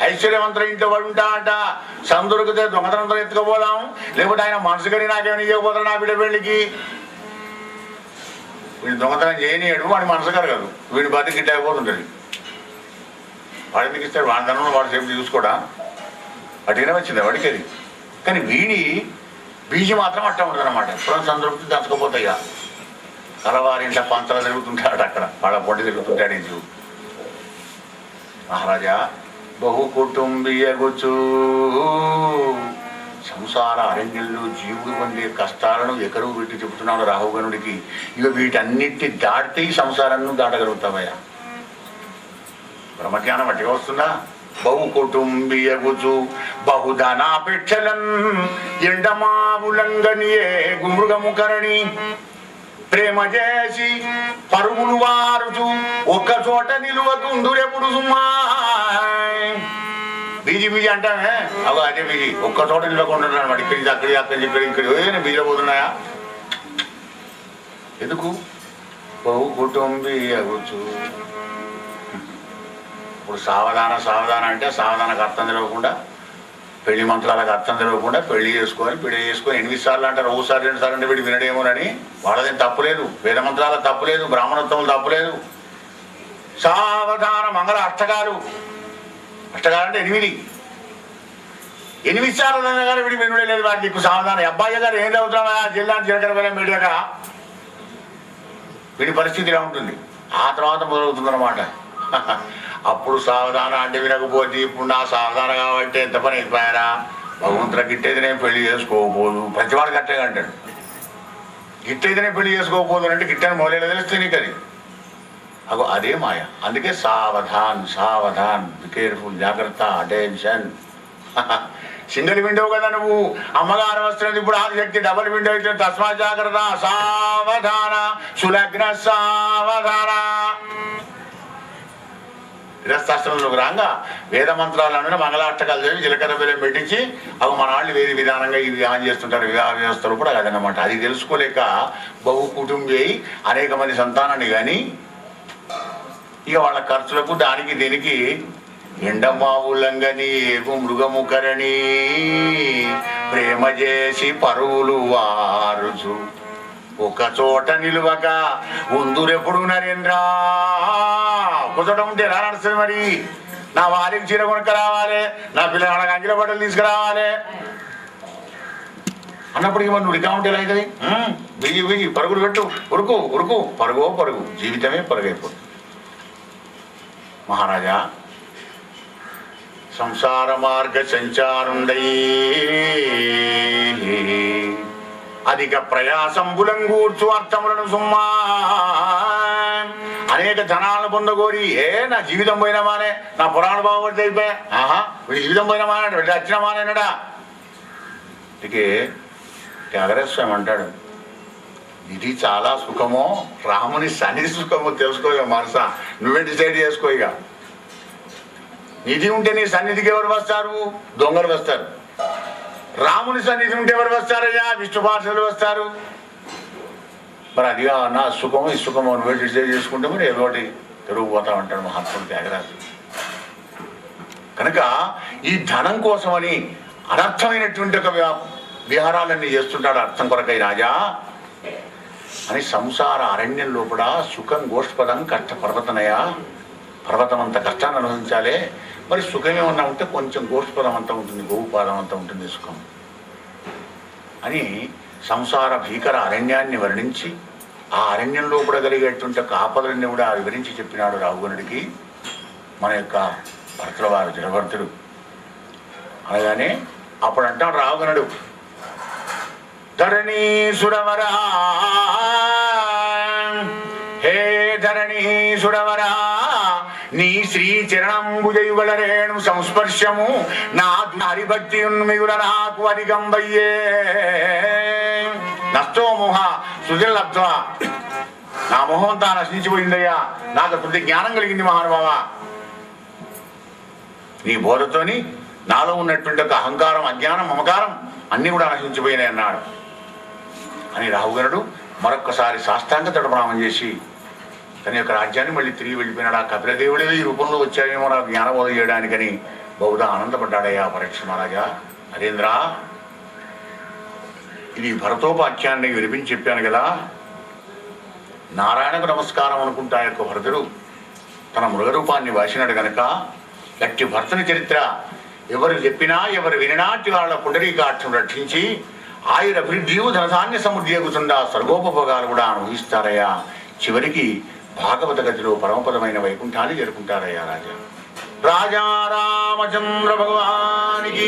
ఐశ్వర్యవంతుల ఇంట్లో వాడు ఉంటాడట, సందొరికితే దొంగతనంతో ఎత్తుకోపోదాం, లేకపోతే ఆయన మనసు కడి నాకేమైనా ఇవ్వకపోతాడు నా బిడ్డ పెళ్లికి. వీడు దొంగతనం చేయనియడు, వాడి మనసు కరగదు, వీడి బతికి గిట్ట అయిపోతుంటుంది. వాడు ఎందుకు ఇస్తాడు? వాడి ధనంలో వాడు సేపు చూసుకోడా, అటుగానే వచ్చింది వాడికి అది. కానీ వీడి బీజి మాత్రం అట్ట ఉంటుంది అనమాట. ఎప్పుడో సందృప్తి దంచుకోపోతాయిగా. కలవారింట పంచలు తిరుగుతుంటాడు, అక్కడ వాళ్ళ పొట్టి తిరుగుతుంటాడు. ఈ జీవు మహారాజా బహు కుటుంబీయగుచు సంసార అరణ్యంలో జీవుడు పొందే కష్టాలను ఎకరువు పెట్టి చెబుతున్నాడు రాహుగనుడికి. ఇక వీటన్నిటి దాటితే ఈ సంసారాన్ని దాటగలుగుతావయ్యా. బ్రహ్మజ్ఞానం అట్టిగా వస్తుందా? బహు కుటుంబీయగుచు బహుధనాపేక్షలన్ ఎండమావులంగనియే గుమృగముకరణి ప్రేమ చేసి పరుగులు వారుచు ఒక్క చోట నిలువకుందురెప్పుడు సుమ్మా. బీజీ బీజీ అంటానే అవి అదే బీజీ, ఒక్క చోట నిలవకుండా అనమాట. ఇక్కడి అక్కడి అక్కడి ఇక్కడ ఇక్కడ నేను బీజీలో పోతున్నాయా ఎందుకు? బహు కుటుంబీయగుచు. ఇప్పుడు సావధాన సావధాన అంటే సావధానకు అర్థం తెలియకుండా, పెళ్లి మంత్రాలకు అర్థం తెలియకుండా పెళ్లి చేసుకొని 8 సార్లు అంటారు, 1 సార్లు 2 సార్లు అంటే వీడు వినడేమోనని. వాళ్ళదేం తప్పులేదు, వేద మంత్రాల తప్పులేదు, బ్రాహ్మణోత్తములు తప్పులేదు. సావధాన మంగళ అష్టకాలు అంటే 8 సార్లు కానీ వీడి వినడే లేదు. వాడికి ఎక్కువ సావధానం. అబ్బాయి గారు ఏం చదువుతామా జిల్లా జీలకర్ర మీడియాగా వీడి పరిస్థితి ఇలా ఉంటుంది. ఆ తర్వాత మొదలవుతుందన్నమాట. అప్పుడు సావధాన అంటే వినకపోతే ఇప్పుడు నా సావధాన కాబట్టి ఎంత పని అయిపోయారా, భగవంతుల గిట్టయితే నేను పెళ్లి చేసుకోకపోదు. ప్రతివాడు గట్టగా అంటాడు, గిట్టయితే నేను పెళ్లి చేసుకోకపోదు అంటే గిట్టని మొదలైన తెలిస్తే నీకు అది. అగో అదే మాయ. అందుకే సావధాన్ సావధాన్, కేర్ఫుల్, జాగ్రత్త, అటెన్షన్. సింగిల్ విండో కదా నువ్వు, అమ్మగారు వస్తున్నది ఇప్పుడు ఆదిశక్తి డబుల్ విండో అయితే తస్మా జాగ్రత్త సావధాన సులగ్న సావధాన. గృహస్థాశ్రమంలోకి రాగా వేద మంత్రాలను మంగళాష్టకాలు చదివి జీలకర్ర బెల్లం పెట్టించి అవి మన వాళ్ళు వేరే విధానంగా ఈ వివాహం చేస్తుంటారు. వివాహ వ్యవస్థలు కూడా అదనమాట. అది తెలుసుకోలేక బహు కుటుంబీ అనేక మంది సంతానాన్ని కానీ ఇక వాళ్ళ ఖర్చులకు దానికి దీనికి ఎండమావులంగని ఏగు మృగముకరణి ప్రేమ చేసి పరువులు వారుచు ఒక చోట నిలువక ఉందురెప్పుడు నరేంద్ర. ఒకచోట ఉంటే ఎలా నడుస్తుంది మరి? నా వారికి చీర కొనుక్క రావాలి, నా పిల్లలకి అంగిల బట్టలు తీసుకురావాలి అన్నప్పటికీ మరి నువ్వు రికా ఉంటే ఎలా అవుతుంది? బిగి బిగి పరుగులు పెట్టు, ఉరుకు ఉరుకు, పరుగో పరుగు, జీవితమే పరుగైపోతుంది. మహారాజా సంసార మార్గ సంచారుండై అధిక ప్రయాసంబులంగూర్చు అర్థములను సుమ్మా. అనేక ధనాలను పొందగోరి నా జీవితం పోయినమానే, నా పురాణ బాగుపడితే అయిపోయా, వీడి జీవితం పోయినమానే, వీడి వచ్చినమానేనడా. అందుకే త్యాగరాజస్వామి అంటాడు, ఇది చాలా సుఖమో రాముని సన్నిధి సుఖమో తెలుసుకోగా మనస, నువ్వే డిసైడ్ చేసుకో. ఇక నిధి ఉంటే నీ సన్నిధికి ఎవరు వస్తారు? దొంగలు వస్తారు. రాముని సన్నిధి ఉంటే ఎవరు వస్తారయ్యా? విష్ణు పార్షదులు వస్తారు. మరి అదిగా నా సుఖమో ఈ సుఖమో నువ్వే డిసైడ్ చేసుకుంటే మరి ఏదో ఒకటి తిరుగుపోతా ఉంటాడు మహాత్ముడు త్యాగరాజు. కనుక ఈ ధనం కోసమని అనర్థమైనటువంటి ఒక విహారాలన్నీ చేస్తుంటాడు అర్థం కొరకై రాజా అని. సంసార అరణ్యం లోపల సుఖం గోష్పదం కష్ట పర్వతనయ, పర్వతం అంత కష్టాన్ని అనుభవించాలి. మరి సుఖం ఏమన్నా ఉంటే కొంచెం గోష్పదం అంతా ఉంటుంది, గోపాదం అంతా ఉంటుంది సుఖం అని సంసార భీకర అరణ్యాన్ని వర్ణించి ఆ అరణ్యం లోపల కలిగేటువంటి ఆపదలన్నీ కూడా వివరించి చెప్పినాడు రాహుగనుడికి మన యొక్క భర్తల వారు జలభర్తుడు. అనగానే అప్పుడు అంటాడు రాహుగనుడు, ధరణీసురవరా హే ధరణీసురవరా నీ శ్రీ చరణంబుజయుగల రేణు సంస్పర్శము నా హరిభక్తి మిగుల నాకు అధికంబయ్యే నష్టో మోహ సృజలబ్ధ. నా మొహం అంతా నశించిపోయిందయ్యా, నాకు ప్రతి జ్ఞానం కలిగింది మహానుభావ. నీ బోధతోని నాలో ఉన్నటువంటి ఒక అహంకారం, అజ్ఞానం, మమకారం అన్నీ కూడా నశించిపోయినాయి అన్నాడు. అని రాహుగణుడు మరొక్కసారి సాష్టాంగ తడప్రణామం చేసి తన యొక్క రాజ్యాన్ని మళ్ళీ తిరిగి వెళ్ళిపోయినాడు. ఆ కపిలదేవుడే ఈ రూపంలో వచ్చాయేమో నాకు జ్ఞానబోధ చేయడానికని బహుదా ఆనందపడ్డాడయ్యా పరీక్ష మహారాజా. నరేంద్ర, ఇది భరతోపాఖ్యాన్ని వినిపించి చెప్పాను కదా. నారాయణకు నమస్కారం అనుకుంటా యొక్క భరతుడు తన మృగరూపాన్ని వాసినాడు గనక గట్టి భర్తని చరిత్ర ఎవరు చెప్పినా ఎవరు విననాటి వాళ్ళ పుండరీకాక్షం రక్షించి ఆయురభివృద్ధియు ధనధాన్య సమృద్ధి ఎగుతుందా సర్వోపభోగాలు కూడా అనుభవిస్తారయ్యా. చివరికి భాగవత గతిలో పరమపదమైన వైకుంఠాన్ని చేరుకుంటారయ్యా రాజా. రాజా రామచంద్ర భగవానికి